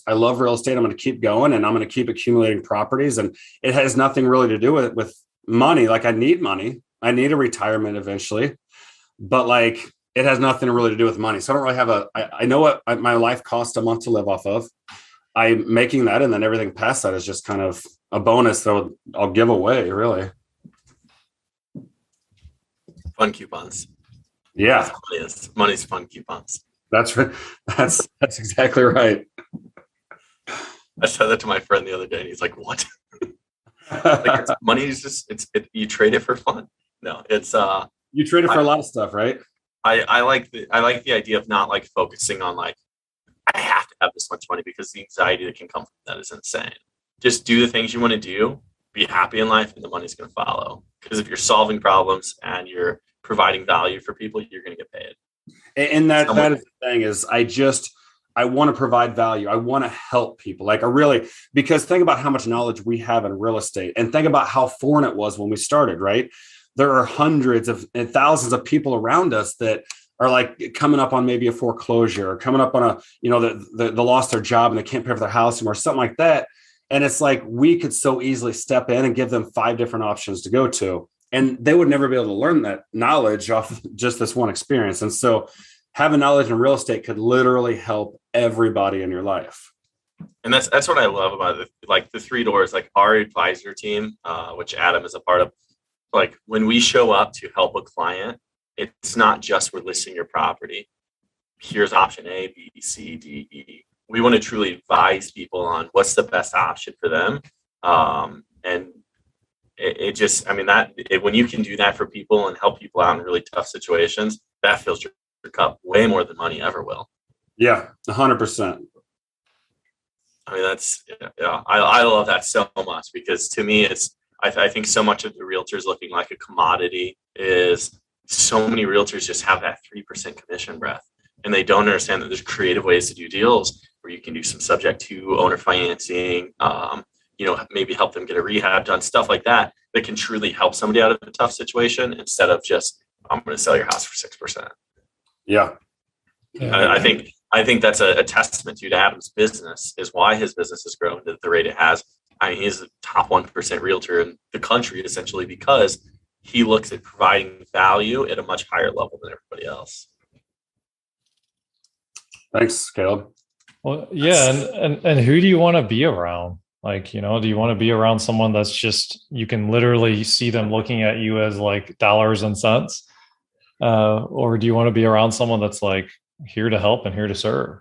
I love real estate. I'm going to keep going and I'm going to keep accumulating properties, and it has nothing really to do with money. Like I need money. I need a retirement eventually, but like it has nothing really to do with money. So I don't really have I know what my life costs a month to live off of. I'm making that, and then everything past that is just kind of a bonus that I'll give away, really. Fun coupons. Yeah. Money's fun coupons. That's right. That's exactly right. I said that to my friend the other day, and he's like, "What?" Like money is just you trade it for fun. No, it's you trade it for a lot of stuff, right? I like the idea of not like focusing on like I have to have this much money, because the anxiety that can come from that is insane. Just do the things you want to do, be happy in life, and the money's going to follow. Because if you're solving problems and you're providing value for people, you're going to get paid. And that is the thing is I want to provide value. I want to help people. Because think about how much knowledge we have in real estate, and think about how foreign it was when we started, right? There are hundreds of and thousands of people around us that are like coming up on maybe a foreclosure, or coming up on they lost their job and they can't pay for their house anymore, something like that. And it's like, we could so easily step in and give them 5 different options to go to, and they would never be able to learn that knowledge off just this one experience. And so having knowledge in real estate could literally help everybody in your life. And that's what I love about it. Like the three doors, like our advisor team, which Adam is a part of. Like when we show up to help a client, it's not just we're listing your property. Here's option A, B, C, D, E. We want to truly advise people on what's the best option for them. And it just, I mean, when you can do that for people and help people out in really tough situations, that fills your cup way more than money ever will. Yeah, 100%. I mean, I love that so much because to me, I think so much of the realtors looking like a commodity is so many realtors just have that 3% commission breath. And they don't understand that there's creative ways to do deals where you can do some subject to owner financing, maybe help them get a rehab done, stuff like that can truly help somebody out of a tough situation instead of just, I'm going to sell your house for 6%. Yeah. I think that's a testament to Adam's business, is why his business has grown at the rate it has. I mean, he's the top 1% realtor in the country, essentially, because he looks at providing value at a much higher level than everybody else. Thanks, Caleb. Well, yeah. And who do you want to be around? Like, do you want to be around someone that's just, you can literally see them looking at you as like dollars and cents? Or do you want to be around someone that's like here to help and here to serve?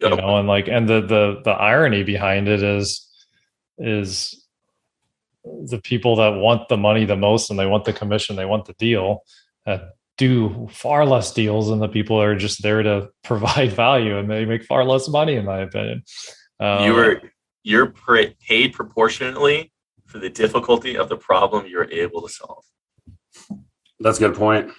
Yep. And like, and the irony behind it is the people that want the money the most and they want the commission, they want the deal, do far less deals than the people that are just there to provide value, and they make far less money, in my opinion. You're paid proportionately for the difficulty of the problem you're able to solve. That's a good point.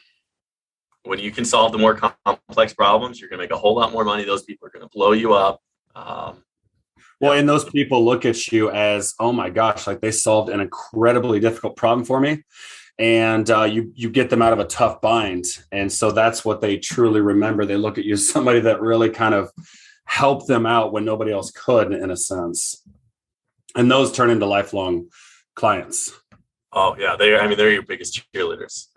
When you can solve the more complex problems, you're going to make a whole lot more money. Those people are going to blow you up. Well, and those people look at you as, oh my gosh, like they solved an incredibly difficult problem for me. And you get them out of a tough bind. And so that's what they truly remember. They look at you as somebody that really kind of helped them out when nobody else could, in a sense. And those turn into lifelong clients. Oh yeah, they're your biggest cheerleaders.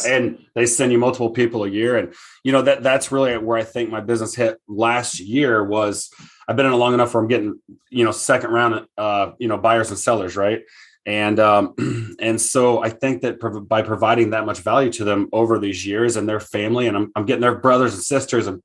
And they send you multiple people a year, and that's really where I think my business hit last year. Was I've been in it long enough where I'm getting second round buyers and sellers, right? And so I think that by providing that much value to them over these years and their family, and I'm getting their brothers and sisters and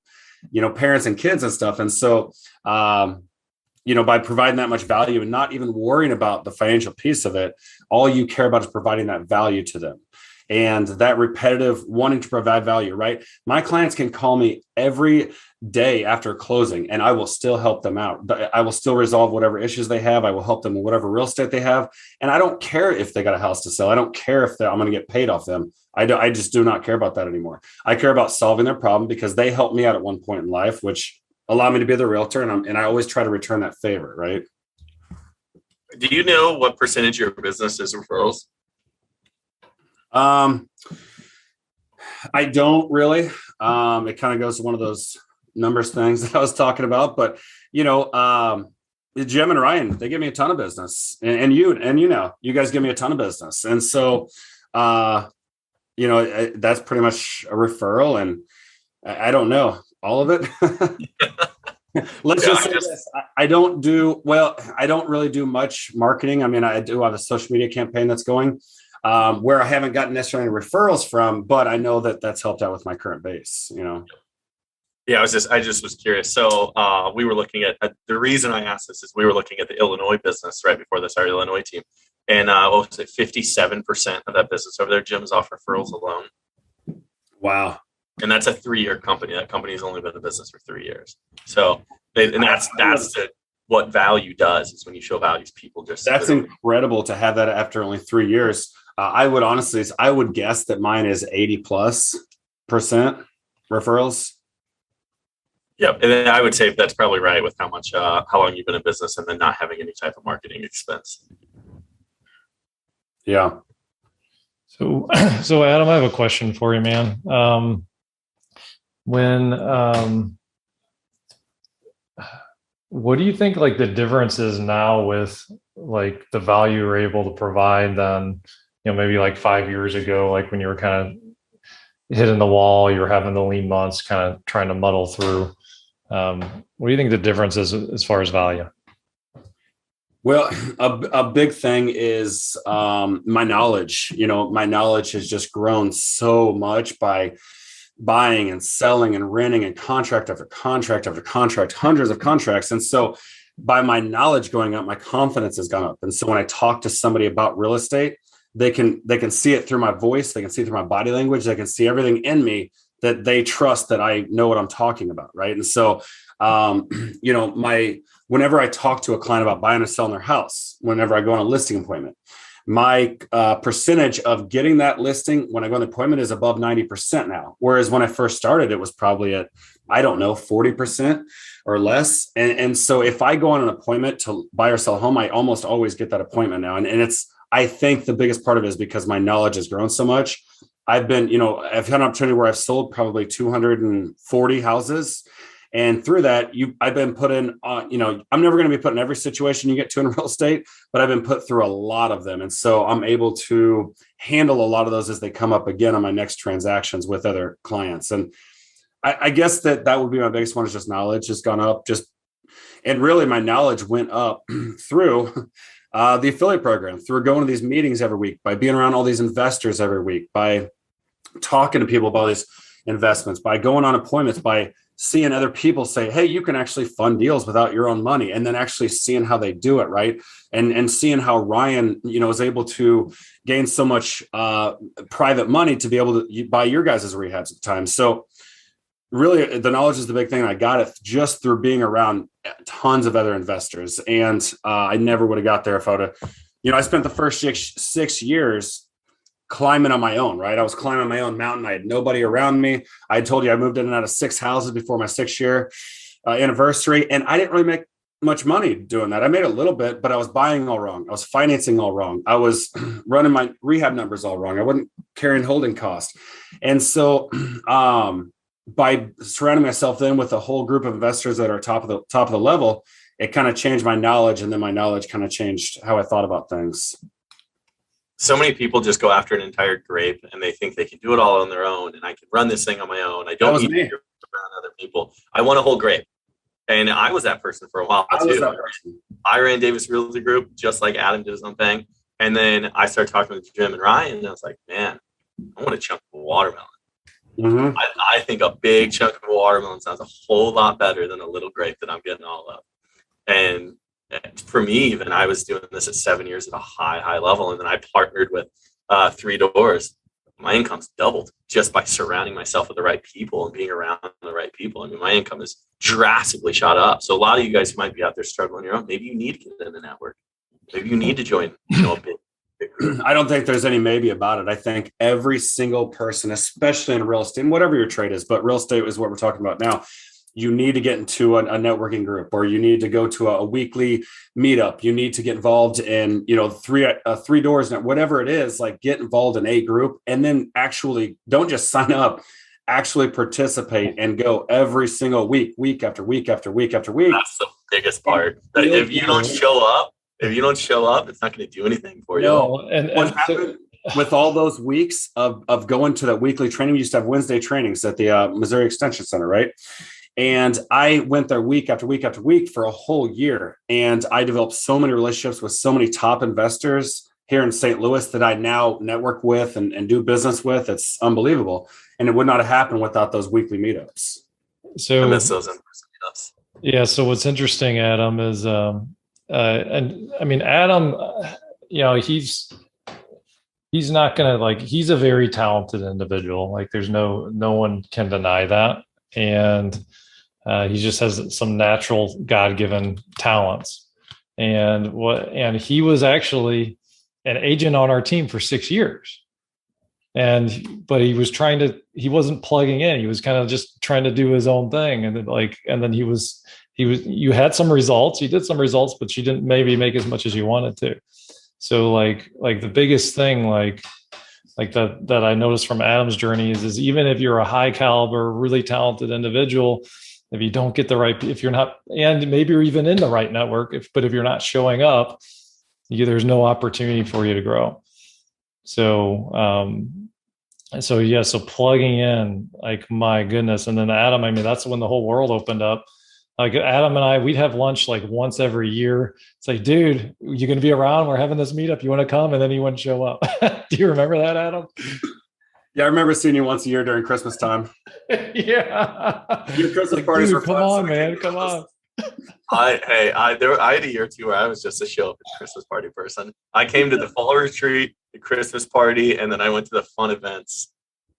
parents and kids and stuff, and so by providing that much value and not even worrying about the financial piece of it, all you care about is providing that value to them. And that repetitive wanting to provide value, right? My clients can call me every day after closing and I will still help them out. I will still resolve whatever issues they have. I will help them with whatever real estate they have. And I don't care if they got a house to sell. I don't care if I'm going to get paid off them. I just do not care about that anymore. I care about solving their problem because they helped me out at one point in life, which allowed me to be the realtor. And I always try to return that favor, right? Do you know what percentage of your business is referrals? I don't really. It kind of goes to one of those numbers things that I was talking about, but Jim and Ryan, they give me a ton of business, and you guys give me a ton of business, and so that's pretty much a referral, and I don't know all of it. Let's just say this. I don't really do much marketing. I mean, I do have a social media campaign that's going. Where I haven't gotten necessarily referrals from, but I know that that's helped out with my current base, Yeah, I just was curious. So we were looking at the reason I asked this is we were looking at the Illinois business right before this, our Illinois team. And what was it, 57% of that business over there, Jim's off referrals alone. Wow. And that's a 3-year company. That company's only been in business for 3 years. So that's what value does, is when you show values, people just. That's incredible to have that after only 3 years. I would guess that mine is 80+% referrals. Yeah, and then I would say that's probably right with how long you've been in business and then not having any type of marketing expense. Yeah. So Adam, I have a question for you, man. What do you think like the difference is now with like the value you're able to provide than, maybe like 5 years ago, like when you were kind of hitting the wall, you were having the lean months, kind of trying to muddle through. What do you think the difference is as far as value? Well, a big thing is my knowledge. My knowledge has just grown so much by buying and selling and renting and contract after contract after contract, hundreds of contracts. And so by my knowledge going up, my confidence has gone up. And so when I talk to somebody about real estate, they can see it through my voice, they can see it through my body language, they can see everything in me that they trust that I know what I'm talking about. Right. And so whenever I talk to a client about buying or selling their house, whenever I go on a listing appointment, my percentage of getting that listing when I go on the appointment is above 90% now. Whereas when I first started, it was probably at, I don't know, 40% or less. And so if I go on an appointment to buy or sell a home, I almost always get that appointment now. And I think the biggest part of it is because my knowledge has grown so much. I've had an opportunity where I've sold probably 240 houses. And through that, I've been put in, I'm never going to be put in every situation you get to in real estate, but I've been put through a lot of them. And so I'm able to handle a lot of those as they come up again on my next transactions with other clients. And I guess that would be my biggest one, is just knowledge has gone up. And really my knowledge went up through the affiliate program, through going to these meetings every week, by being around all these investors every week, by talking to people about these investments, by going on appointments, by seeing other people say, hey, you can actually fund deals without your own money, and then actually seeing how they do it, right? And seeing how Ryan, is able to gain so much private money to be able to buy your guys' rehabs at the time. So really the knowledge is the big thing. I got it just through being around tons of other investors. And I never would have got there if I would have, I spent the first six years climbing on my own, right? I was climbing my own mountain. I had nobody around me. I told you I moved in and out of 6 houses before my 6-year anniversary. And I didn't really make much money doing that. I made a little bit, but I was buying all wrong. I was financing all wrong. I was running my rehab numbers all wrong. I wasn't carrying holding costs. And so by surrounding myself then with a whole group of investors that are top of the level, it kind of changed my knowledge. And then my knowledge kind of changed how I thought about things. So many people just go after an entire grape and they think they can do it all on their own, and I can run this thing on my own. I don't need to be around other people. I want a whole grape. And I was that person for a while too. I ran Davis Realty Group just like Adam did his own thing. And then I started talking with Jim and Ryan, and I was like, man, I want a chunk of watermelon. Mm-hmm. I think a big chunk of watermelon sounds a whole lot better than a little grape that I'm getting all of. And for me, even, I was doing this at 7 years at a high level. And then I partnered with 3 Doors. My income's doubled just by surrounding myself with the right people and being around the right people. I mean, my income is drastically shot up. So a lot of you guys who might be out there struggling on your own, maybe you need to get in the network. Maybe you need to join, a big group. I don't think there's any maybe about it. I think every single person, especially in real estate, whatever your trade is, but real estate is what we're talking about now. You need to get into a networking group, or you need to go to a weekly meetup. You need to get involved in, 3 Doors, whatever it is, like get involved in a group, and then actually don't just sign up, actually participate and go every single week after week after week after week. That's the biggest part. If you don't show up, it's not going to do anything for you. No, and what happened with all those weeks of going to that weekly training, we used to have Wednesday trainings at the Missouri Extension Center, right? And I went there week after week after week for a whole year. And I developed so many relationships with so many top investors here in St. Louis that I now network with and do business with. It's unbelievable. And it would not have happened without those weekly meetups. So I miss those in-person meetups. Yeah. So what's interesting, Adam, is, and I mean, Adam, he's not going to he's a very talented individual. Like there's no one can deny that. And he just has some natural God-given talents. And he was actually an agent on our team for 6 years. But he wasn't plugging in. He was kind of just trying to do his own thing. And then you had some results. You did some results, but you didn't maybe make as much as you wanted to. So like the biggest thing, that I noticed from Adam's journey is even if you're a high caliber, really talented individual, if you don't get if you're not, and maybe you're even in the right network, but if you're not showing up, there's no opportunity for you to grow. So, so plugging in, my goodness. And then Adam, I mean, that's when the whole world opened up. Like Adam and I, we'd have lunch like once every year. It's like, dude, you going to be around? We're having this meetup. You want to come? And then he wouldn't show up. Do you remember that, Adam? Yeah, I remember seeing you once a year during Christmas time. Yeah. Your Christmas Like, parties dude, were come fun. on, man. Come on. I had a year or two where I was just a show up at the Christmas party person. I came to the fall retreat, the Christmas party, and then I went to the fun events.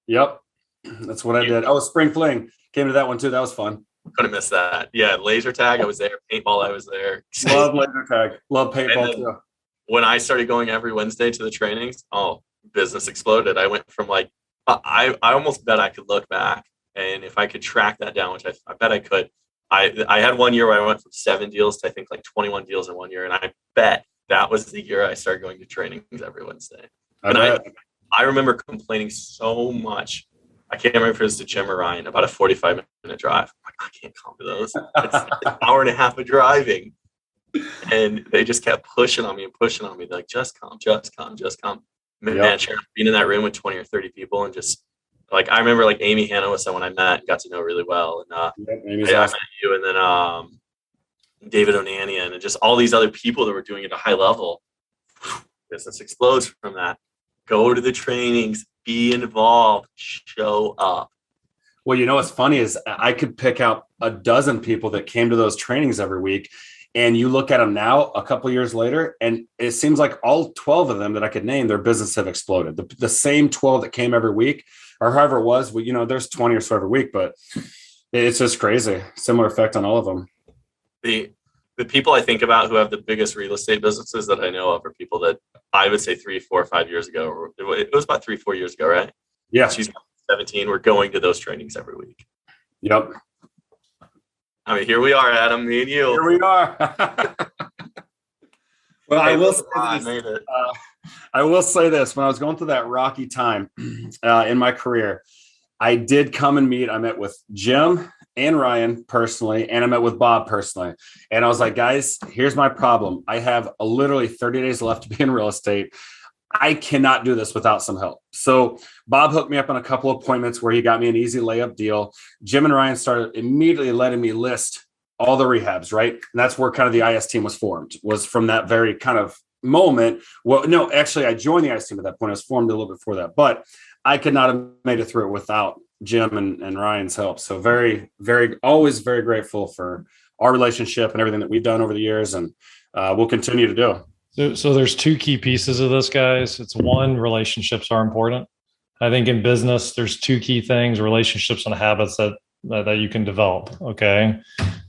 Yep. That's what I did. Oh, Spring Fling. Came to that one too. That was fun. Couldn't miss that. Yeah, laser tag, I was there. Paintball, I was there. Love laser tag. Love paintball too. When I started going every Wednesday to the trainings, business exploded. I went from like, I almost bet I could look back, and if I could track that down, which I bet I could. I had 1 year where I went from 7 deals to I think like 21 deals in 1 year, and I bet that was the year I started going to trainings every Wednesday. I remember complaining so much. I can't remember if it was to Jim or Ryan about a 45-minute drive. I'm like, I can't come to those. It's an hour and a half of driving. And they just kept pushing on me. They're like, just come. Man, Sharon, being in that room with 20 or 30 people and just like, I remember like Amy Hanna was someone I met and got to know really well. And I met you, and then David Onanian and just all these other people that were doing it at a high level. Business explodes from that. Go to the trainings, be involved, show up. Well, you know what's funny is I could pick out a dozen people that came to those trainings every week. And you look at them now, a couple of years later, and it seems like all 12 of them that I could name, their business have exploded. The same 12 that came every week, or however it was, there's 20 or so every week, but it's just crazy. Similar effect on all of them. The people I think about who have the biggest real estate businesses that I know of are people that I would say 3, 4, 5 years ago. It was about 3, 4 years ago, right? Yeah. She's 17. We're going to those trainings every week. Yep. I mean, here we are, Adam, me and you. Here we are. Well, I will say this. When I was going through that rocky time in my career, I did come and meet. I met with Jim and Ryan personally, and I met with Bob personally. And I was like, guys, here's my problem. I have literally 30 days left to be in real estate. I cannot do this without some help. So Bob hooked me up on a couple of appointments where he got me an easy layup deal. Jim and Ryan started immediately letting me list all the rehabs, right? And that's where kind of the IS team was formed, was from that very kind of moment. Well, no, actually, I joined the IS team at that point. I was formed a little bit before that, but I could not have made it through it without Jim and Ryan's help. So always very grateful for our relationship and everything that we've done over the years, and we'll continue to do. So there's 2 key pieces of this, guys. It's one, relationships are important. I think in business, there's 2 key things: relationships and habits that you can develop. Okay.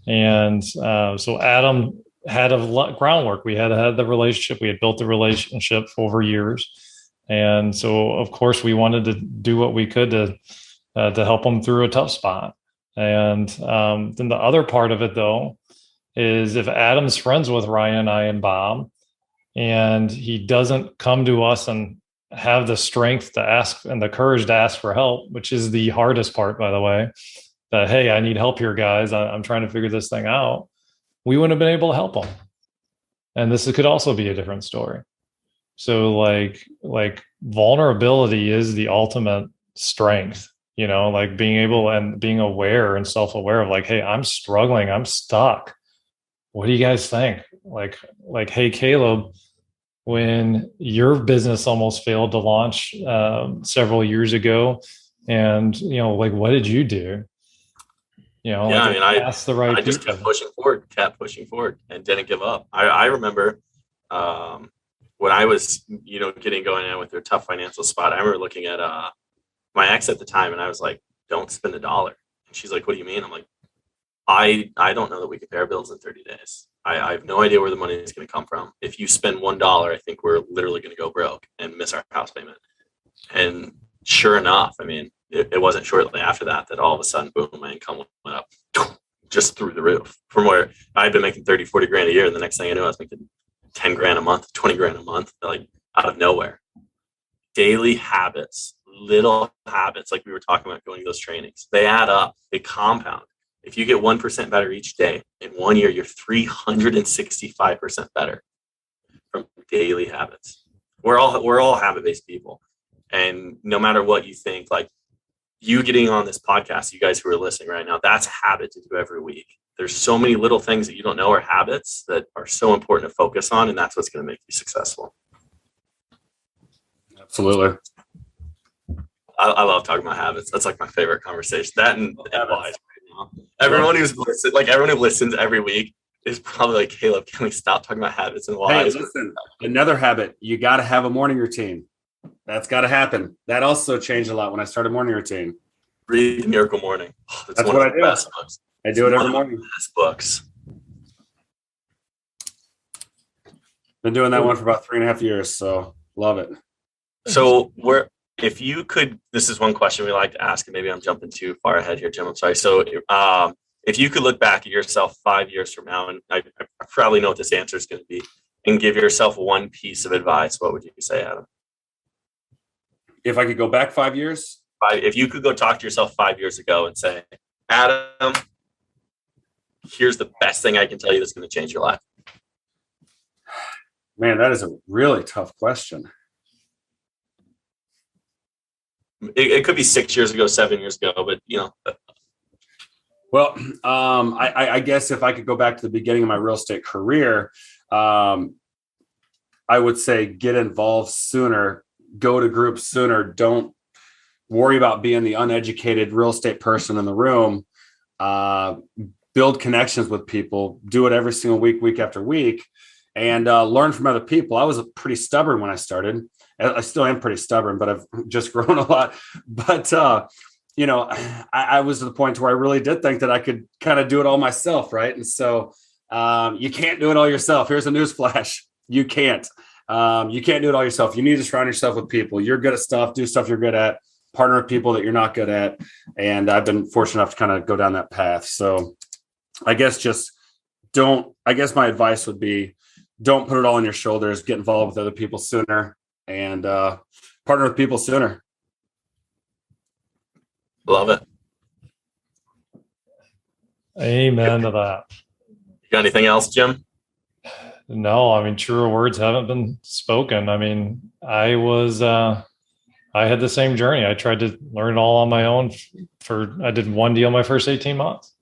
And so Adam had a groundwork. We had the relationship. We had built the relationship for over years. And so, of course, we wanted to do what we could to help him through a tough spot. And then the other part of it, though, is if Adam's friends with Ryan, I, and Bob, and he doesn't come to us and have the strength to ask and the courage to ask for help, which is the hardest part, by the way, that, hey, I need help here, guys. I'm trying to figure this thing out. We wouldn't have been able to help him. And this could also be a different story. So like vulnerability is the ultimate strength, like being able and being aware and self-aware of like, hey, I'm struggling. I'm stuck. What do you guys think? Like, hey, Caleb, when your business almost failed to launch several years ago, and what did you do? That's the right. I just kept pushing forward, and didn't give up. I remember when I was, getting going on with their tough financial spot. I remember looking at my ex at the time, and I was like, "Don't spend $1." And she's like, "What do you mean?" I'm like, I don't know that we can pay our bills in 30 days. I have no idea where the money is going to come from. If you spend $1, I think we're literally going to go broke and miss our house payment." And sure enough, I mean, it wasn't shortly after that all of a sudden, boom, my income went up just through the roof from where I'd been making 30, 40 grand a year. And the next thing I knew, I was making 10 grand a month, 20 grand a month, like out of nowhere. Daily habits, little habits, like we were talking about going to those trainings, they add up, they compound. If you get 1% better each day, in 1 year, you're 365% better from daily habits. We're all habit-based people. And no matter what you think, like you getting on this podcast, you guys who are listening right now, that's a habit to do every week. there's so many little things that you don't know are habits that are so important to focus on, and that's what's going to make you successful. Absolutely. I love talking about habits. That's like my favorite conversation. That and whys right now. Everyone who listens every week is probably like, Caleb, can we stop talking about habits and whys? Hey, listen, another habit. You got to have a morning routine. That's got to happen. That also changed a lot when I started morning routine. Read The Miracle Morning. Oh, that's what I do. Best books. I do it every morning. Best books. Been doing that one for about 3.5 years, so love it. So if you could, this is one question we like to ask, and maybe I'm jumping too far ahead here, Jim. I'm sorry. So if you could look back at yourself 5 years from now, and I probably know what this answer is going to be, and give yourself one piece of advice, what would you say, Adam? If I could go back 5 years? If you could go talk to yourself 5 years ago and say, Adam, here's the best thing I can tell you that's going to change your life. Man, that is a really tough question. It could be 6 years ago, 7 years ago, but Well, I guess if I could go back to the beginning of my real estate career, I would say get involved sooner, go to groups sooner. Don't worry about being the uneducated real estate person in the room. Build connections with people, do it every single week after week, and learn from other people. I was pretty stubborn when I started. I still am pretty stubborn, but I've just grown a lot. But, I was to the point where I really did think that I could kind of do it all myself, right? And so you can't do it all yourself. Here's a news flash. You can't. You can't do it all yourself. You need to surround yourself with people. You're good at stuff. Do stuff you're good at. Partner with people that you're not good at. And I've been fortunate enough to kind of go down that path. So I guess my advice would be, don't put it all on your shoulders. Get involved with other people sooner and partner with people sooner. Love it. Amen to that. You got anything else, Jim? No, I mean, truer words haven't been spoken. I mean, I had the same journey. I tried to learn it all on my own. I did one deal my first 18 months.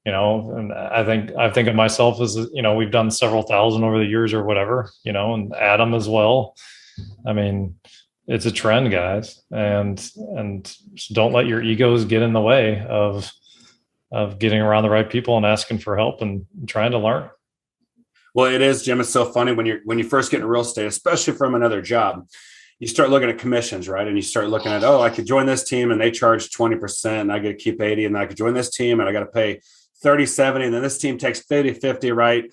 And I think of myself as, we've done several thousand over the years or whatever, and Adam as well. I mean, it's a trend, guys, and don't let your egos get in the way of getting around the right people and asking for help and trying to learn. Well, it is, Jim. It's so funny when you first get into real estate, especially from another job, you start looking at commissions, right? And you start looking at, I could join this team and they charge 20% and I get to keep 80, and I could join this team and I got to pay 30, 70, and then this team takes 50, 50, right?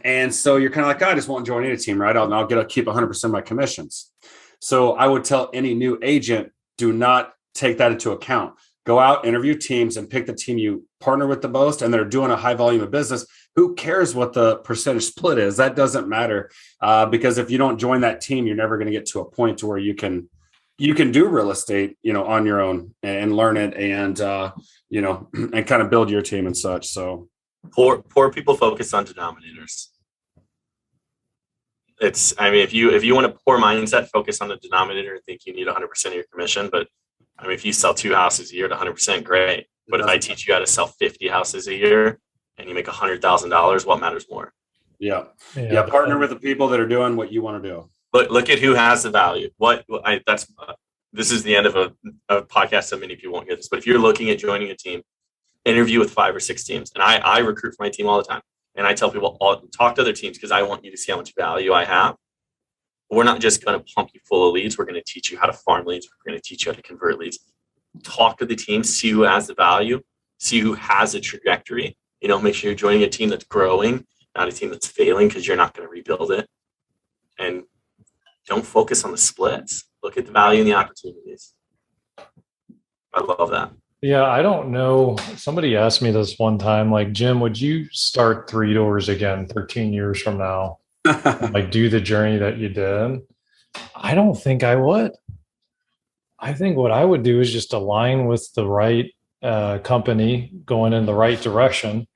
And so you're kind of like, I just won't join any team, right? I'll get to keep 100% of my commissions. So I would tell any new agent, do not take that into account. Go out, interview teams, and pick the team you partner with the most, and they're doing a high volume of business. Who cares what the percentage split is? That doesn't matter, because if you don't join that team, you're never going to get to a point to where you can do real estate, on your own and learn it and, and kind of build your team and such. So poor people focus on denominators. If you want a poor mindset, focus on the denominator and think you need 100% of your commission. But if you sell 2 houses a year at 100%, great. But if I teach you how to sell 50 houses a year and you make $100,000, what matters more? Yeah. Partner with the people that are doing what you want to do. But look at who has the value. This is the end of a podcast. So many people won't get this, but if you're looking at joining a team, interview with 5 or 6 teams. And I recruit for my team all the time. And I tell people, talk to other teams because I want you to see how much value I have. We're not just going to pump you full of leads. We're going to teach you how to farm leads. We're going to teach you how to convert leads. Talk to the team, see who has the value, see who has a trajectory. Make sure you're joining a team that's growing, not a team that's failing, because you're not going to rebuild it. And don't focus on the splits. Look at the value and the opportunities. I love that. Yeah, I don't know. Somebody asked me this one time, like, Jim, would you start 3 doors again 13 years from now? Like, do the journey that you did? I don't think I would. I think what I would do is just align with the right company going in the right direction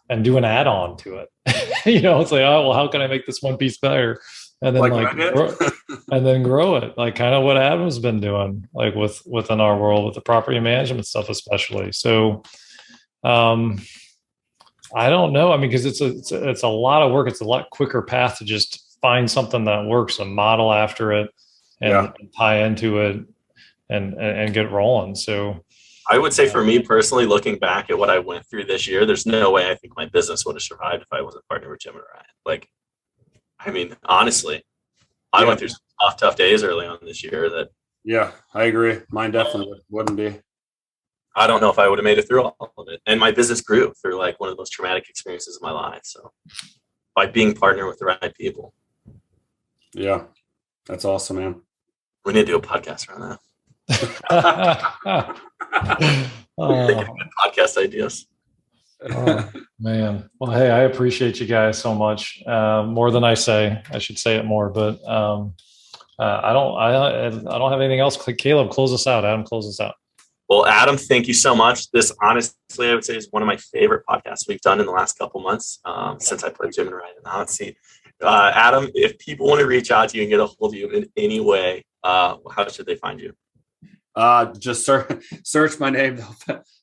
and do an add-on to it. It's like, how can I make this one piece better? And then and then grow it, like kind of what Adam's been doing, like within our world with the property management stuff, especially. So, I don't know. I mean, because it's a lot of work. It's a lot quicker path to just find something that works and model after it and tie into it and get rolling. So I would say for me personally, looking back at what I went through this year, there's no way I think my business would have survived if I wasn't partnered with Jim and Ryan. Like, I mean, honestly, I went through some tough days early on this year that. Yeah, I agree. Mine definitely wouldn't be. I don't know if I would have made it through all of it. And my business grew through like one of the most traumatic experiences of my life. So by being partnered with the right people. Yeah, that's awesome, man. We need to do a podcast around that. Podcast ideas. Oh, man. Well, hey, I appreciate you guys so much. More than I say. I should say it more, but I don't have anything else. Caleb, close us out. Adam, close us out. Well, Adam, thank you so much. This, honestly, I would say is one of my favorite podcasts we've done in the last couple months since I put Jim and Ryan in the hot seat. Adam, if people want to reach out to you and get a hold of you in any way, how should they find you? Just search my name.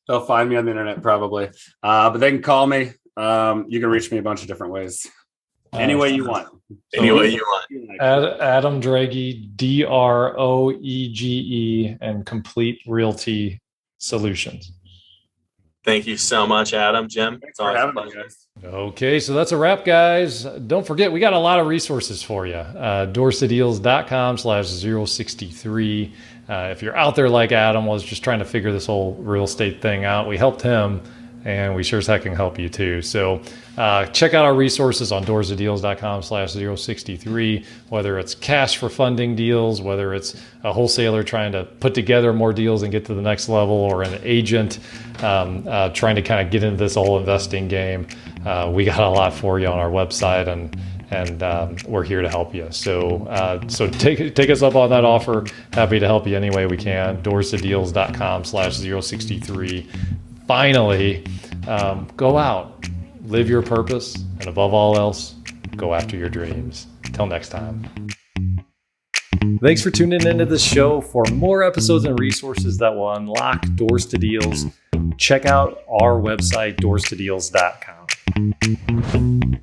They'll find me on the internet probably. But they can call me. You can reach me a bunch of different ways. Any way you want. Any way you want. Adam Draghi, DROEGE, and Complete Realty Solutions. Thank you so much, Adam. Jim, Thanks for having me, guys. Okay, so that's a wrap, guys. Don't forget, we got a lot of resources for you. DoorstaDeals.com/063. If you're out there like Adam was just trying to figure this whole real estate thing out, we helped him, and we sure as heck can help you too. So check out our resources on DoorstaDeals.com/063, whether it's cash for funding deals, whether it's a wholesaler trying to put together more deals and get to the next level, or an agent trying to kind of get into this whole investing game. We got a lot for you on our website, and we're here to help you. So take us up on that offer. Happy to help you any way we can. DoorstaDeals.com/063. Finally, go out, live your purpose, and above all else, go after your dreams. Till next time. Thanks for tuning into this show. For more episodes and resources that will unlock Doors to Deals, check out our website, doorstodeals.com.